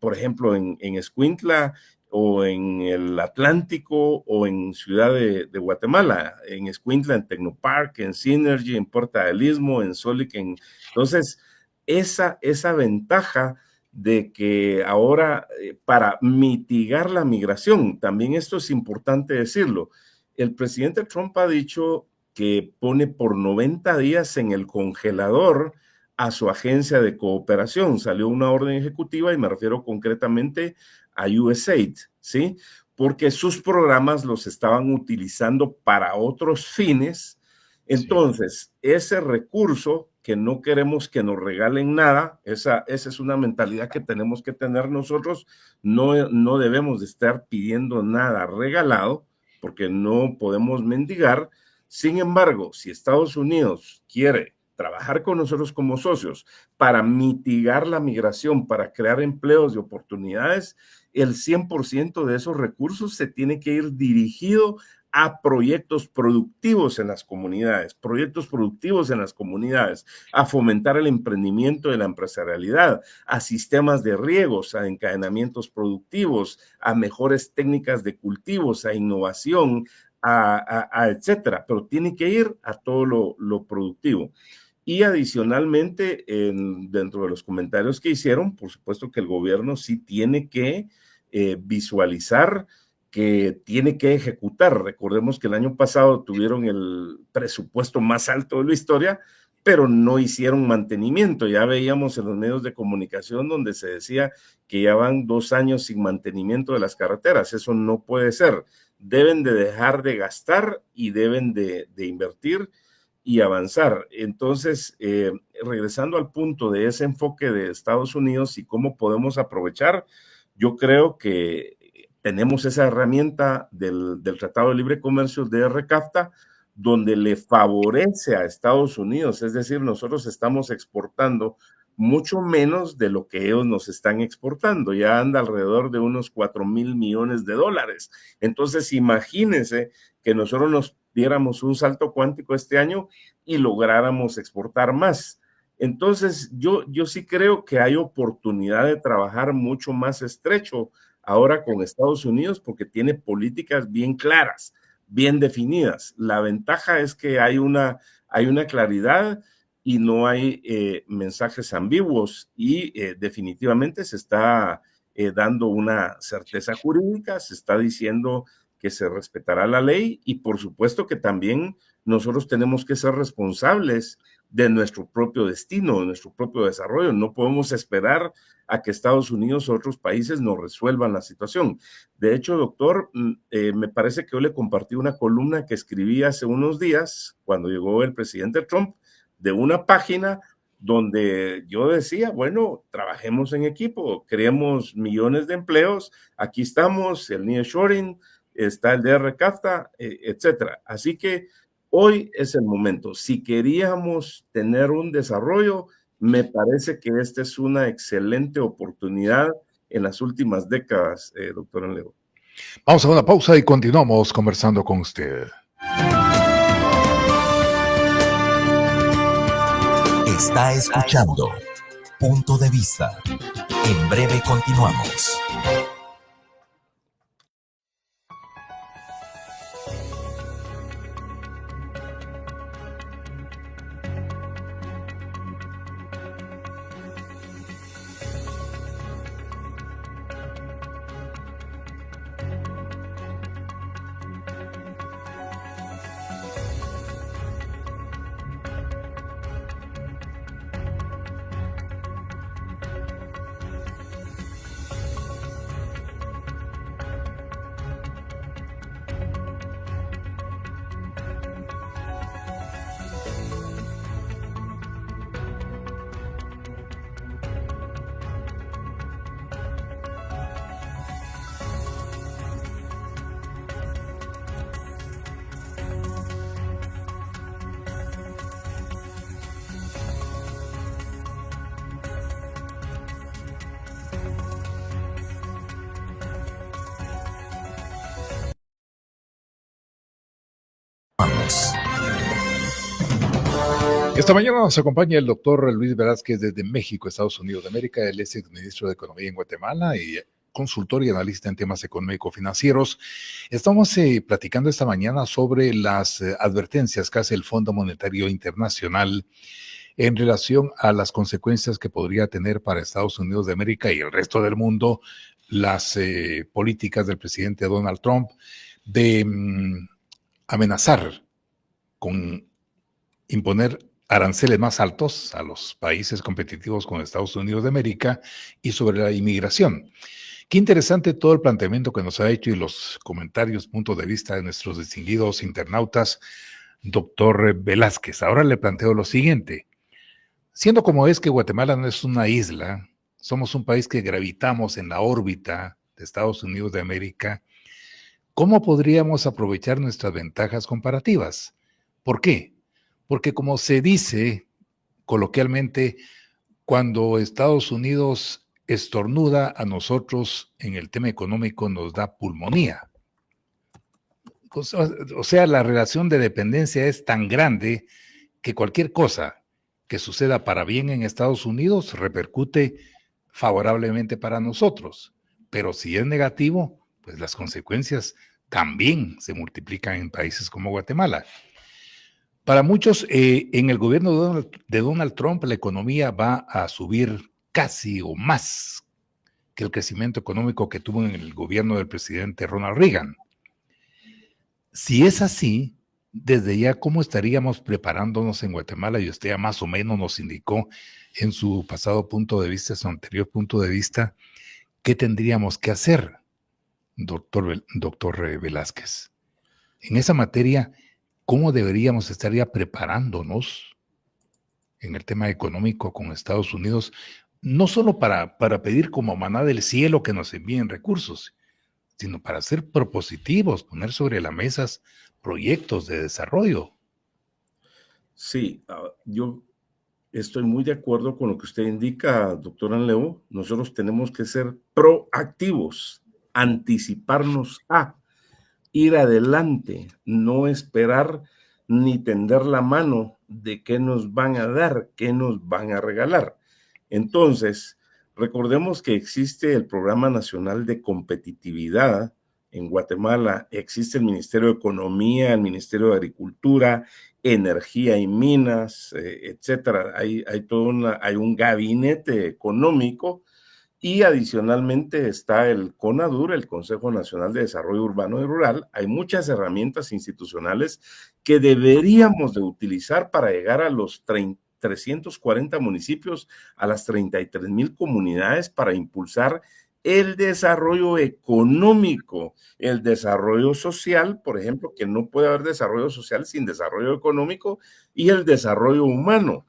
por ejemplo en Escuintla o en el Atlántico o en Ciudad de Guatemala, en Escuintla, en Tecnopark, en Synergy, en Puerta del Istmo, en Solic. Entonces, esa ventaja de que ahora, para mitigar la migración, también esto es importante decirlo, el presidente Trump ha dicho que pone por 90 días en el congelador a su agencia de cooperación. Salió una orden ejecutiva y me refiero concretamente a USAID, ¿sí? Porque sus programas los estaban utilizando para otros fines. Entonces, ese recurso que no queremos que nos regalen nada, esa es una mentalidad que tenemos que tener nosotros. No debemos de estar pidiendo nada regalado porque no podemos mendigar. Sin embargo, si Estados Unidos quiere trabajar con nosotros como socios para mitigar la migración, para crear empleos y oportunidades, el 100% de esos recursos se tiene que ir dirigido a proyectos productivos en las comunidades, a fomentar el emprendimiento y la empresarialidad, a sistemas de riegos, a encadenamientos productivos, a mejores técnicas de cultivos, a innovación, etcétera, pero tiene que ir a todo lo productivo. Y adicionalmente, dentro de los comentarios que hicieron, por supuesto que el gobierno sí tiene que visualizar, que tiene que ejecutar. Recordemos que el año pasado tuvieron el presupuesto más alto de la historia, pero no hicieron mantenimiento. Ya veíamos en los medios de comunicación donde se decía que ya van 2 años sin mantenimiento de las carreteras. Eso no puede ser. Deben de dejar de gastar y deben de invertir y avanzar. Entonces, regresando al punto de ese enfoque de Estados Unidos y cómo podemos aprovechar, yo creo que tenemos esa herramienta del Tratado de Libre Comercio de RCAFTA, donde le favorece a Estados Unidos, es decir, nosotros estamos exportando mucho menos de lo que ellos nos están exportando, ya anda alrededor de unos 4,000 millones de dólares. Entonces, imagínense que nosotros nos diéramos un salto cuántico este año y lográramos exportar más. Entonces, yo sí creo que hay oportunidad de trabajar mucho más estrecho ahora con Estados Unidos porque tiene políticas bien claras, bien definidas. La ventaja es que hay una claridad y no hay mensajes ambiguos y definitivamente se está dando una certeza jurídica, se está diciendo que se respetará la ley y por supuesto que también nosotros tenemos que ser responsables de nuestro propio destino, de nuestro propio desarrollo. No podemos esperar a que Estados Unidos o otros países nos resuelvan la situación. De hecho, doctor, me parece que yo le compartí una columna que escribí hace unos días, cuando llegó el presidente Trump, de una página donde yo decía, bueno, trabajemos en equipo, creemos millones de empleos, aquí estamos, el nearshoring, está el DR-CAFTA, etcétera. Así que hoy es el momento. Si queríamos tener un desarrollo, me parece que esta es una excelente oportunidad en las últimas décadas, doctor Anleo. Vamos a una pausa y continuamos conversando con usted. Está escuchando Punto de Vista. En breve continuamos. Esta mañana nos acompaña el doctor Luis Velázquez desde México, Estados Unidos de América. Él es exministro de Economía en Guatemala y consultor y analista en temas económico-financieros. Estamos platicando esta mañana sobre las advertencias que hace el Fondo Monetario Internacional en relación a las consecuencias que podría tener para Estados Unidos de América y el resto del mundo las políticas del presidente Donald Trump de amenazar con imponer aranceles más altos a los países competitivos con Estados Unidos de América y sobre la inmigración. Qué interesante todo el planteamiento que nos ha hecho y los comentarios, puntos de vista de nuestros distinguidos internautas, doctor Velázquez. Ahora le planteo lo siguiente. Siendo como es que Guatemala no es una isla, somos un país que gravitamos en la órbita de Estados Unidos de América, ¿cómo podríamos aprovechar nuestras ventajas comparativas? ¿Por qué? Porque como se dice coloquialmente, cuando Estados Unidos estornuda, a nosotros en el tema económico nos da pulmonía. O sea, la relación de dependencia es tan grande que cualquier cosa que suceda para bien en Estados Unidos repercute favorablemente para nosotros. Pero si es negativo, pues las consecuencias también se multiplican en países como Guatemala. Para muchos, en el gobierno de Donald Trump, la economía va a subir casi o más que el crecimiento económico que tuvo en el gobierno del presidente Ronald Reagan. Si es así, desde ya, ¿cómo estaríamos preparándonos en Guatemala? Y usted ya más o menos nos indicó en su pasado punto de vista, su anterior punto de vista, ¿qué tendríamos que hacer, doctor Velázquez? En esa materia, ¿cómo deberíamos estar ya preparándonos en el tema económico con Estados Unidos? No solo para pedir como maná del cielo que nos envíen recursos, sino para ser propositivos, poner sobre la mesa proyectos de desarrollo. Sí, yo estoy muy de acuerdo con lo que usted indica, doctor Anleo. Nosotros tenemos que ser proactivos, anticiparnos a ir adelante, no esperar ni tender la mano de qué nos van a dar, qué nos van a regalar. Entonces, recordemos que existe el Programa Nacional de Competitividad en Guatemala, existe el Ministerio de Economía, el Ministerio de Agricultura, Energía y Minas, etcétera. Hay un gabinete económico Y adicionalmente está el CONADUR, el Consejo Nacional de Desarrollo Urbano y Rural. Hay muchas herramientas institucionales que deberíamos de utilizar para llegar a los 340 municipios, a las 33,000 comunidades para impulsar el desarrollo económico, el desarrollo social, por ejemplo, que no puede haber desarrollo social sin desarrollo económico, y el desarrollo humano.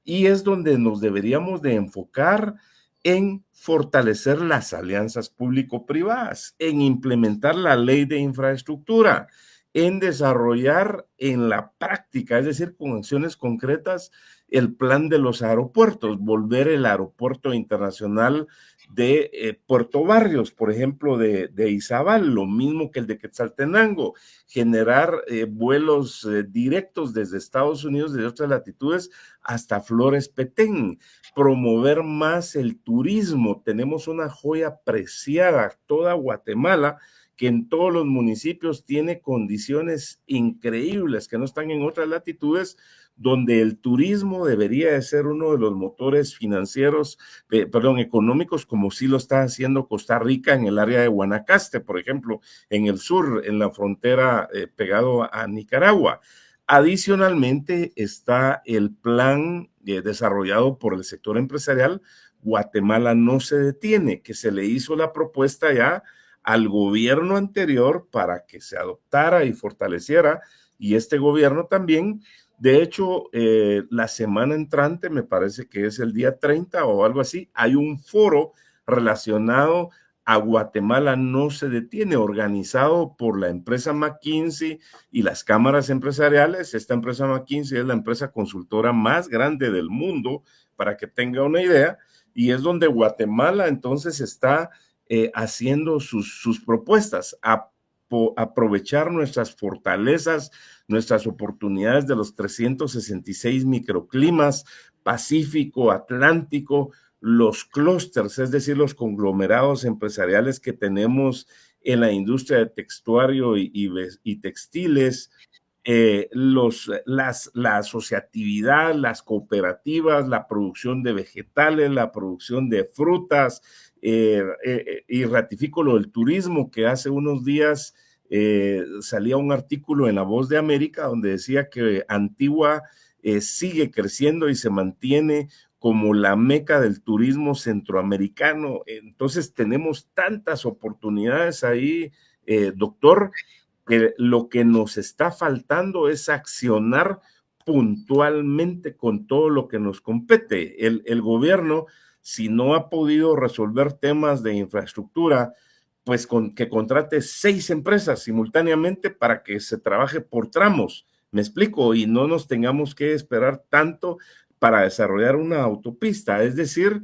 Y es donde nos deberíamos de enfocar en fortalecer las alianzas público-privadas, en implementar la ley de infraestructura, en desarrollar en la práctica, es decir, con acciones concretas, el plan de los aeropuertos, volver el aeropuerto internacional de Puerto Barrios, por ejemplo, de Izabal, lo mismo que el de Quetzaltenango, generar vuelos directos desde Estados Unidos, de otras latitudes, hasta Flores Petén, promover más el turismo. Tenemos una joya preciada, toda Guatemala, que en todos los municipios tiene condiciones increíbles que no están en otras latitudes, donde el turismo debería de ser uno de los motores financieros, económicos, como sí lo está haciendo Costa Rica en el área de Guanacaste, por ejemplo, en el sur, en la frontera pegado a Nicaragua. Adicionalmente está el plan desarrollado por el sector empresarial Guatemala no se detiene, que se le hizo la propuesta ya al gobierno anterior para que se adoptara y fortaleciera, y este gobierno también. De hecho, la semana entrante, me parece que es el día 30 o algo así, hay un foro relacionado a Guatemala no se detiene, organizado por la empresa McKinsey y las cámaras empresariales. Esta empresa McKinsey es la empresa consultora más grande del mundo, para que tenga una idea, y es donde Guatemala entonces está haciendo sus propuestas, aprovechar nuestras fortalezas, nuestras oportunidades de los 366 microclimas, Pacífico, Atlántico, los clústeres, es decir, los conglomerados empresariales que tenemos en la industria de textuario y textiles, la asociatividad, las cooperativas, la producción de vegetales, la producción de frutas, y ratifico lo del turismo, que hace unos días salía un artículo en La Voz de América donde decía que Antigua sigue creciendo y se mantiene como la meca del turismo centroamericano. Entonces tenemos tantas oportunidades ahí, doctor, que lo que nos está faltando es accionar puntualmente con todo lo que nos compete. El gobierno, si no ha podido resolver temas de infraestructura, pues que contrate 6 empresas simultáneamente para que se trabaje por tramos, me explico, y no nos tengamos que esperar tanto para desarrollar una autopista. Es decir,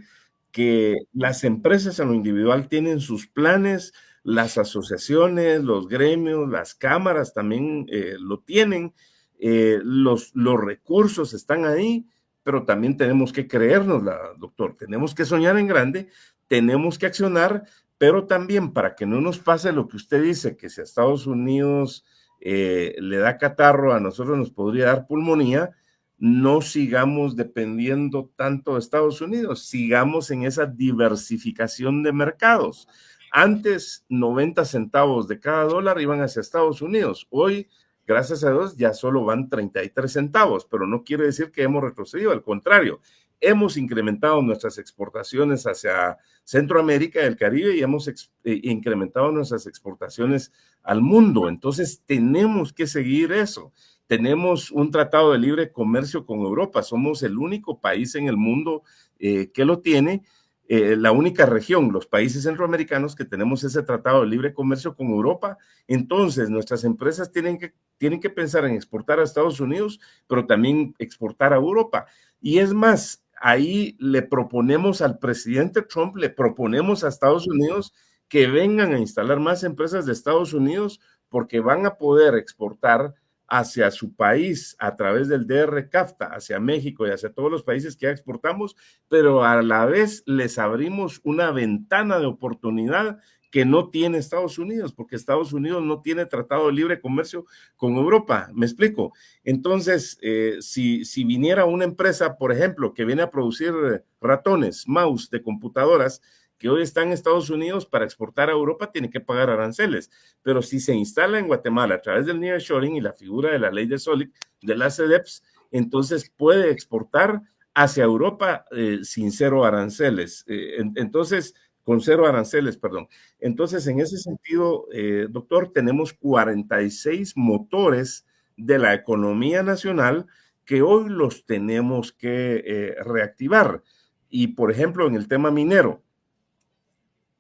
que las empresas en lo individual tienen sus planes, las asociaciones, los gremios, las cámaras también lo tienen, los recursos están ahí, pero también tenemos que creérnosla, doctor. Tenemos que soñar en grande, tenemos que accionar, pero también para que no nos pase lo que usted dice, que si a Estados Unidos le da catarro, a nosotros nos podría dar pulmonía. No sigamos dependiendo tanto de Estados Unidos, sigamos en esa diversificación de mercados. Antes, 90 centavos de cada dólar iban hacia Estados Unidos. Hoy, gracias a Dios, ya solo van 33 centavos, pero no quiere decir que hemos retrocedido, al contrario, hemos incrementado nuestras exportaciones hacia Centroamérica y el Caribe, y hemos incrementado nuestras exportaciones al mundo. Entonces, tenemos que seguir eso. Tenemos un tratado de libre comercio con Europa, somos el único país en el mundo que lo tiene, la única región, los países centroamericanos, que tenemos ese tratado de libre comercio con Europa. Entonces, nuestras empresas tienen que pensar en exportar a Estados Unidos, pero también exportar a Europa. Y es más, ahí le proponemos al presidente Trump, le proponemos a Estados Unidos que vengan a instalar más empresas de Estados Unidos, porque van a poder exportar hacia su país a través del DR-CAFTA, hacia México y hacia todos los países que ya exportamos, pero a la vez les abrimos una ventana de oportunidad que no tiene Estados Unidos, porque Estados Unidos no tiene tratado de libre comercio con Europa. ¿Me explico? Entonces, si viniera una empresa, por ejemplo, que viene a producir ratones, mouse de computadoras, que hoy está en Estados Unidos para exportar a Europa, tiene que pagar aranceles. Pero si se instala en Guatemala a través del nearshoring y la figura de la ley de SOLIC, de la CEDEPS, entonces puede exportar hacia Europa sin cero aranceles. Entonces, con cero aranceles, perdón. Entonces, en ese sentido, doctor, tenemos 46 motores de la economía nacional que hoy los tenemos que reactivar. Y, por ejemplo, en el tema minero,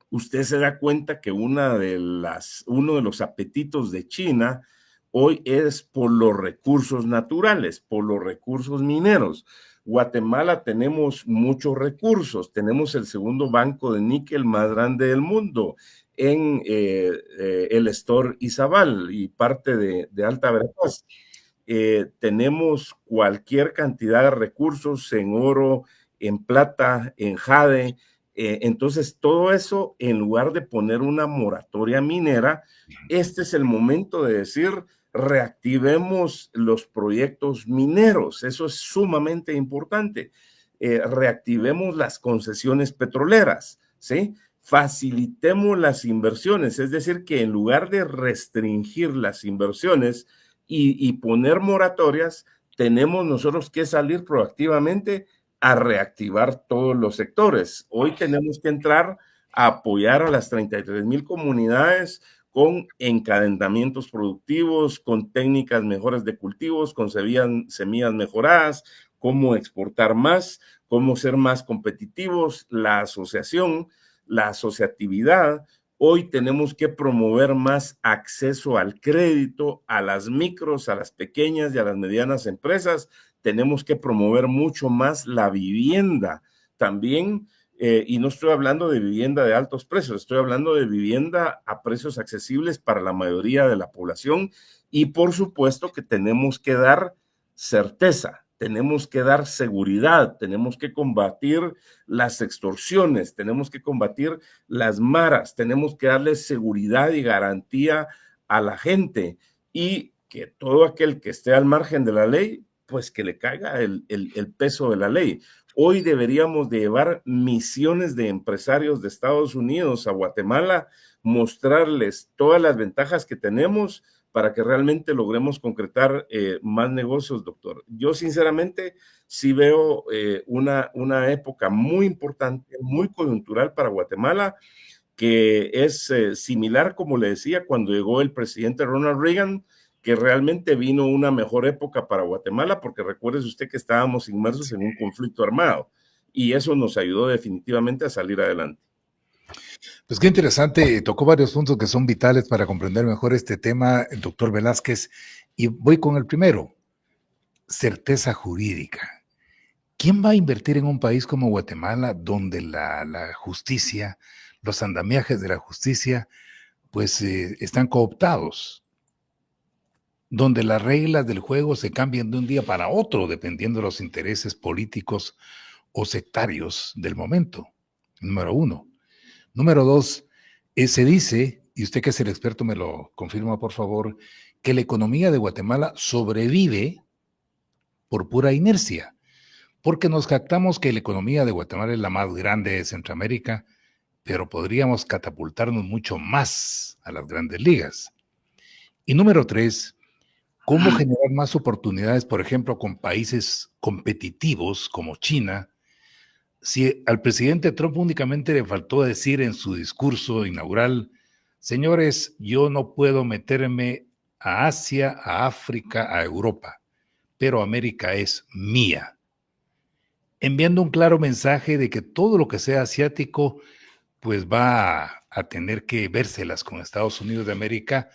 usted se da cuenta que uno de los apetitos de China hoy es por los recursos naturales, por los recursos mineros. Guatemala tenemos muchos recursos, tenemos el segundo banco de níquel más grande del mundo en el Estor Izabal y parte de Alta Verapaz. Tenemos cualquier cantidad de recursos en oro, en plata, en jade. Entonces, todo eso, en lugar de poner una moratoria minera, este es el momento de decir, reactivemos los proyectos mineros. Eso es sumamente importante. Reactivemos las concesiones petroleras, ¿sí? Facilitemos las inversiones, es decir, que en lugar de restringir las inversiones y poner moratorias, tenemos nosotros que salir proactivamente a reactivar todos los sectores. Hoy tenemos que entrar a apoyar a las 33,000 comunidades con encadenamientos productivos, con técnicas mejores de cultivos, con semillas mejoradas, cómo exportar más, cómo ser más competitivos, la asociación, la asociatividad. Hoy tenemos que promover más acceso al crédito, a las micros, a las pequeñas y a las medianas empresas. Tenemos que promover mucho más la vivienda también, y no estoy hablando de vivienda de altos precios, estoy hablando de vivienda a precios accesibles para la mayoría de la población, y por supuesto que tenemos que dar certeza, tenemos que dar seguridad, tenemos que combatir las extorsiones, tenemos que combatir las maras, tenemos que darle seguridad y garantía a la gente, y que todo aquel que esté al margen de la ley, pues que le caiga el peso de la ley. Hoy deberíamos de llevar misiones de empresarios de Estados Unidos a Guatemala, mostrarles todas las ventajas que tenemos para que realmente logremos concretar más negocios, doctor. Yo sinceramente sí veo una época muy importante, muy coyuntural para Guatemala, que es similar, como le decía, cuando llegó el presidente Ronald Reagan, que realmente vino una mejor época para Guatemala, porque recuérdese usted que estábamos inmersos en un conflicto armado, y eso nos ayudó definitivamente a salir adelante. Pues qué interesante, tocó varios puntos que son vitales para comprender mejor este tema, el doctor Velázquez, y voy con el primero, certeza jurídica. ¿Quién va a invertir en un país como Guatemala, donde la justicia, los andamiajes de la justicia, pues están cooptados? Donde las reglas del juego se cambian de un día para otro, dependiendo de los intereses políticos o sectarios del momento. Número uno. Número dos, se dice, y usted que es el experto me lo confirma por favor, que la economía de Guatemala sobrevive por pura inercia, porque nos jactamos que la economía de Guatemala es la más grande de Centroamérica, pero podríamos catapultarnos mucho más a las grandes ligas. Y número tres, ¿cómo generar más oportunidades, por ejemplo, con países competitivos como China? Si al presidente Trump únicamente le faltó decir en su discurso inaugural, señores, yo no puedo meterme a Asia, a África, a Europa, pero América es mía, enviando un claro mensaje de que todo lo que sea asiático, pues va a tener que vérselas con Estados Unidos de América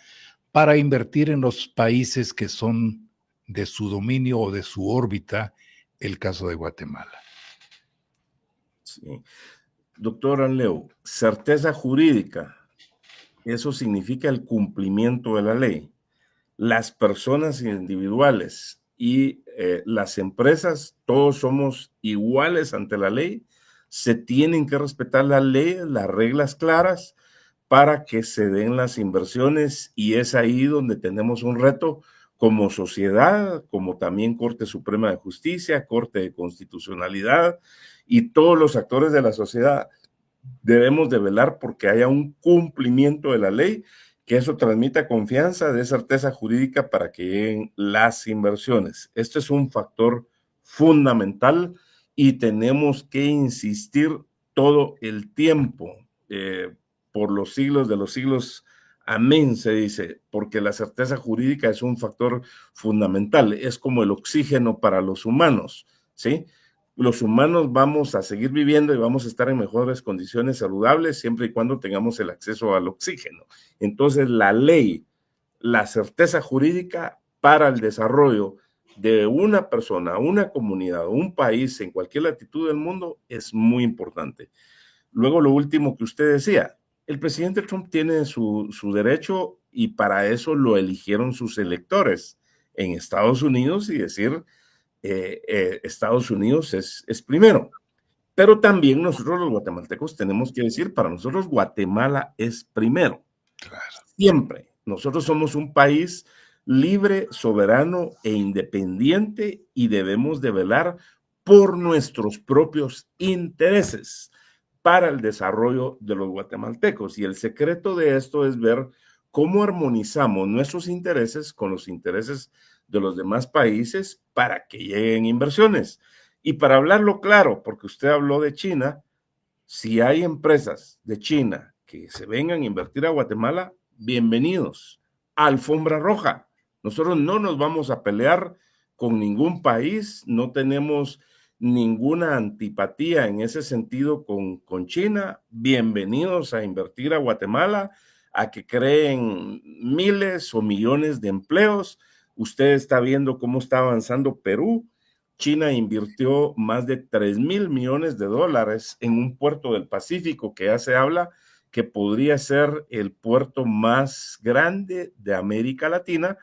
para invertir en los países que son de su dominio o de su órbita, el caso de Guatemala. Sí. Doctor Anleu, certeza jurídica, eso significa el cumplimiento de la ley. Las personas individuales y las empresas, todos somos iguales ante la ley, se tienen que respetar la ley, las reglas claras, para que se den las inversiones, y es ahí donde tenemos un reto como sociedad, como también Corte Suprema de Justicia, Corte de Constitucionalidad y todos los actores de la sociedad. Debemos de velar porque haya un cumplimiento de la ley, que eso transmita confianza, dé certeza jurídica para que lleguen las inversiones. Esto es un factor fundamental y tenemos que insistir todo el tiempo, por los siglos de los siglos. Amén, se dice, porque la certeza jurídica es un factor fundamental, es como el oxígeno para los humanos, ¿sí? Los humanos vamos a seguir viviendo y vamos a estar en mejores condiciones saludables siempre y cuando tengamos el acceso al oxígeno. Entonces, la ley, la certeza jurídica para el desarrollo de una persona, una comunidad, un país en cualquier latitud del mundo es muy importante. Luego, lo último que usted decía, el presidente Trump tiene su derecho y para eso lo eligieron sus electores en Estados Unidos y decir, Estados Unidos es primero. Pero también nosotros los guatemaltecos tenemos que decir, para nosotros Guatemala es primero. Claro. Siempre. Nosotros somos un país libre, soberano e independiente y debemos de velar por nuestros propios intereses para el desarrollo de los guatemaltecos. Y el secreto de esto es ver cómo armonizamos nuestros intereses con los intereses de los demás países para que lleguen inversiones. Y para hablarlo claro, porque usted habló de China, si hay empresas de China que se vengan a invertir a Guatemala, bienvenidos. Alfombra roja. Nosotros no nos vamos a pelear con ningún país, no tenemos ninguna antipatía en ese sentido con China. Bienvenidos a invertir a Guatemala, a que creen miles o millones de empleos. Usted está viendo cómo está avanzando Perú. China invirtió más de 3,000 millones de dólares en un puerto del Pacífico que ya se habla que podría ser el puerto más grande de América Latina.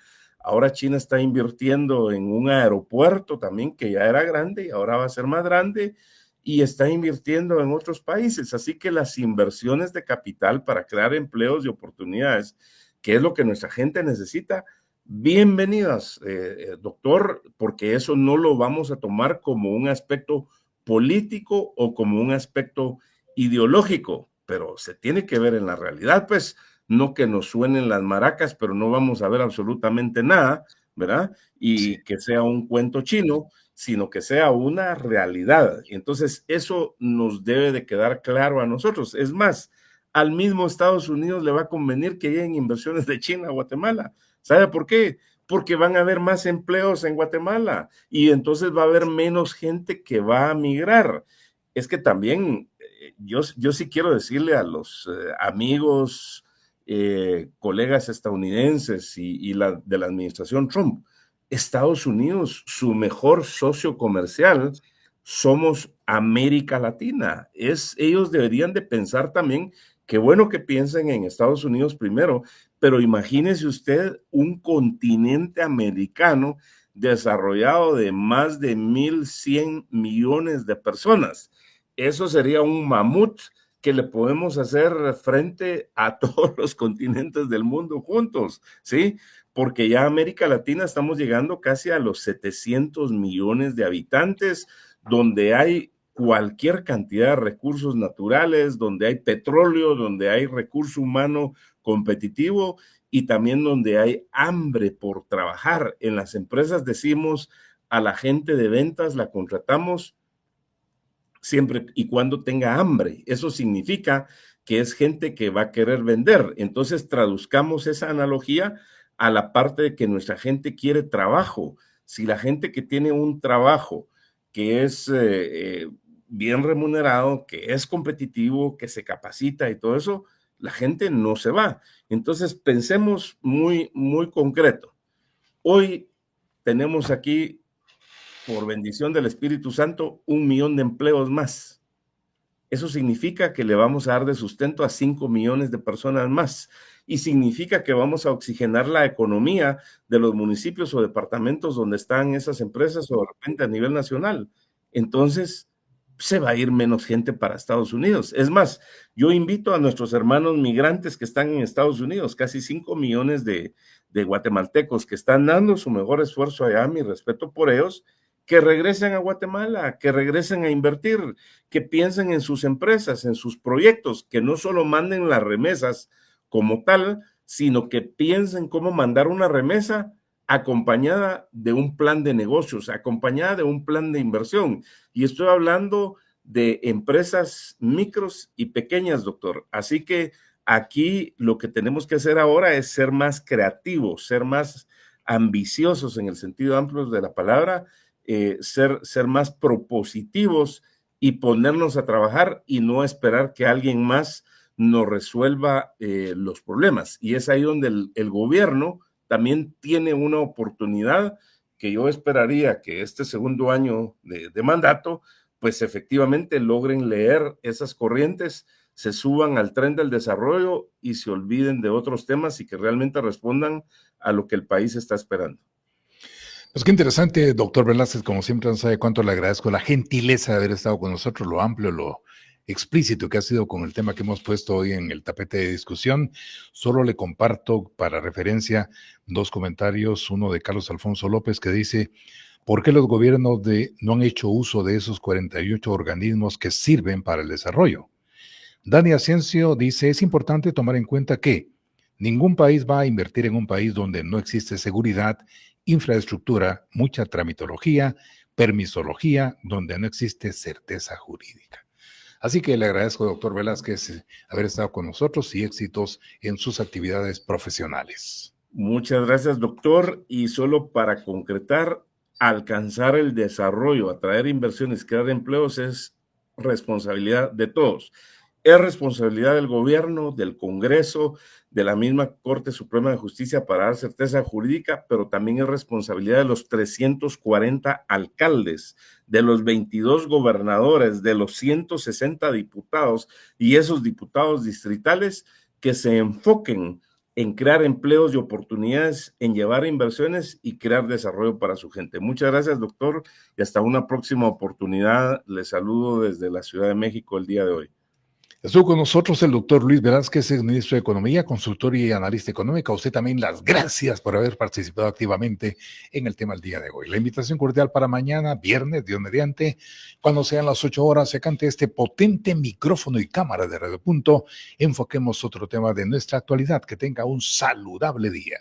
Ahora China está invirtiendo en un aeropuerto también que ya era grande y ahora va a ser más grande, y está invirtiendo en otros países. Así que las inversiones de capital para crear empleos y oportunidades, que es lo que nuestra gente necesita, bienvenidas, doctor, porque eso no lo vamos a tomar como un aspecto político o como un aspecto ideológico, pero se tiene que ver en la realidad, pues. No que nos suenen las maracas, pero no vamos a ver absolutamente nada, ¿verdad? Y sí, que sea un cuento chino, sino que sea una realidad. Entonces, eso nos debe de quedar claro a nosotros. Es más, al mismo Estados Unidos le va a convenir que lleguen inversiones de China a Guatemala. ¿Sabe por qué? Porque van a haber más empleos en Guatemala y entonces va a haber menos gente que va a migrar. Es que también yo sí quiero decirle a los amigos, colegas estadounidenses y de la administración Trump, Estados Unidos, su mejor socio comercial, somos América Latina. Ellos deberían de pensar también, qué bueno que piensen en Estados Unidos primero, pero imagínese usted un continente americano desarrollado de más de 1,100 millones de personas. Eso sería un mamut que le podemos hacer frente a todos los continentes del mundo juntos, ¿sí? Porque ya América Latina estamos llegando casi a los 700 millones de habitantes, donde hay cualquier cantidad de recursos naturales, donde hay petróleo, donde hay recurso humano competitivo y también donde hay hambre por trabajar. En las empresas decimos a la gente de ventas, la contratamos siempre y cuando tenga hambre. Eso significa que es gente que va a querer vender. Entonces, traduzcamos esa analogía a la parte de que nuestra gente quiere trabajo. Si la gente que tiene un trabajo que es bien remunerado, que es competitivo, que se capacita y todo eso, la gente no se va. Entonces, pensemos muy, muy concreto. Hoy tenemos aquí, por bendición del Espíritu Santo, 1 millón de empleos más. Eso significa que le vamos a dar de sustento a 5 millones de personas más. Y significa que vamos a oxigenar la economía de los municipios o departamentos donde están esas empresas o de repente a nivel nacional. Entonces, se va a ir menos gente para Estados Unidos. Es más, yo invito a nuestros hermanos migrantes que están en Estados Unidos, casi 5 millones de guatemaltecos que están dando su mejor esfuerzo allá, mi respeto por ellos, que regresen a Guatemala, que regresen a invertir, que piensen en sus empresas, en sus proyectos, que no solo manden las remesas como tal, sino que piensen cómo mandar una remesa acompañada de un plan de negocios, acompañada de un plan de inversión. Y estoy hablando de empresas micros y pequeñas, doctor. Así que aquí lo que tenemos que hacer ahora es ser más creativos, ser más ambiciosos en el sentido amplio de la palabra, ser más propositivos y ponernos a trabajar y no esperar que alguien más nos resuelva los problemas. Y es ahí donde el gobierno también tiene una oportunidad que yo esperaría que este segundo año de mandato, pues efectivamente logren leer esas corrientes, se suban al tren del desarrollo y se olviden de otros temas y que realmente respondan a lo que el país está esperando. Pues qué interesante, doctor Velázquez, como siempre, no sabe cuánto le agradezco la gentileza de haber estado con nosotros, lo amplio, lo explícito que ha sido con el tema que hemos puesto hoy en el tapete de discusión. Solo le comparto para referencia 2 comentarios, uno de Carlos Alfonso López que dice: ¿por qué los gobiernos no han hecho uso de esos 48 organismos que sirven para el desarrollo? Dani Asensio dice: es importante tomar en cuenta que ningún país va a invertir en un país donde no existe seguridad, infraestructura, mucha tramitología, permisología, donde no existe certeza jurídica. Así que le agradezco, doctor Velázquez, haber estado con nosotros y éxitos en sus actividades profesionales. Muchas gracias, doctor. Y solo para concretar, alcanzar el desarrollo, atraer inversiones, crear empleos es responsabilidad de todos. Es responsabilidad del gobierno, del Congreso, de la misma Corte Suprema de Justicia para dar certeza jurídica, pero también es responsabilidad de los 340 alcaldes, de los 22 gobernadores, de los 160 diputados y esos diputados distritales que se enfoquen en crear empleos y oportunidades, en llevar inversiones y crear desarrollo para su gente. Muchas gracias, doctor, y hasta una próxima oportunidad. Les saludo desde la Ciudad de México el día de hoy. Estuvo con nosotros el doctor Luis Velázquez, ex ministro de Economía, consultor y analista económico. A usted también las gracias por haber participado activamente en el tema del día de hoy. La invitación cordial para mañana, viernes, Dios mediante, cuando sean las 8 horas, se cante este potente micrófono y cámara de Radio Punto. Enfoquemos otro tema de nuestra actualidad. Que tenga un saludable día.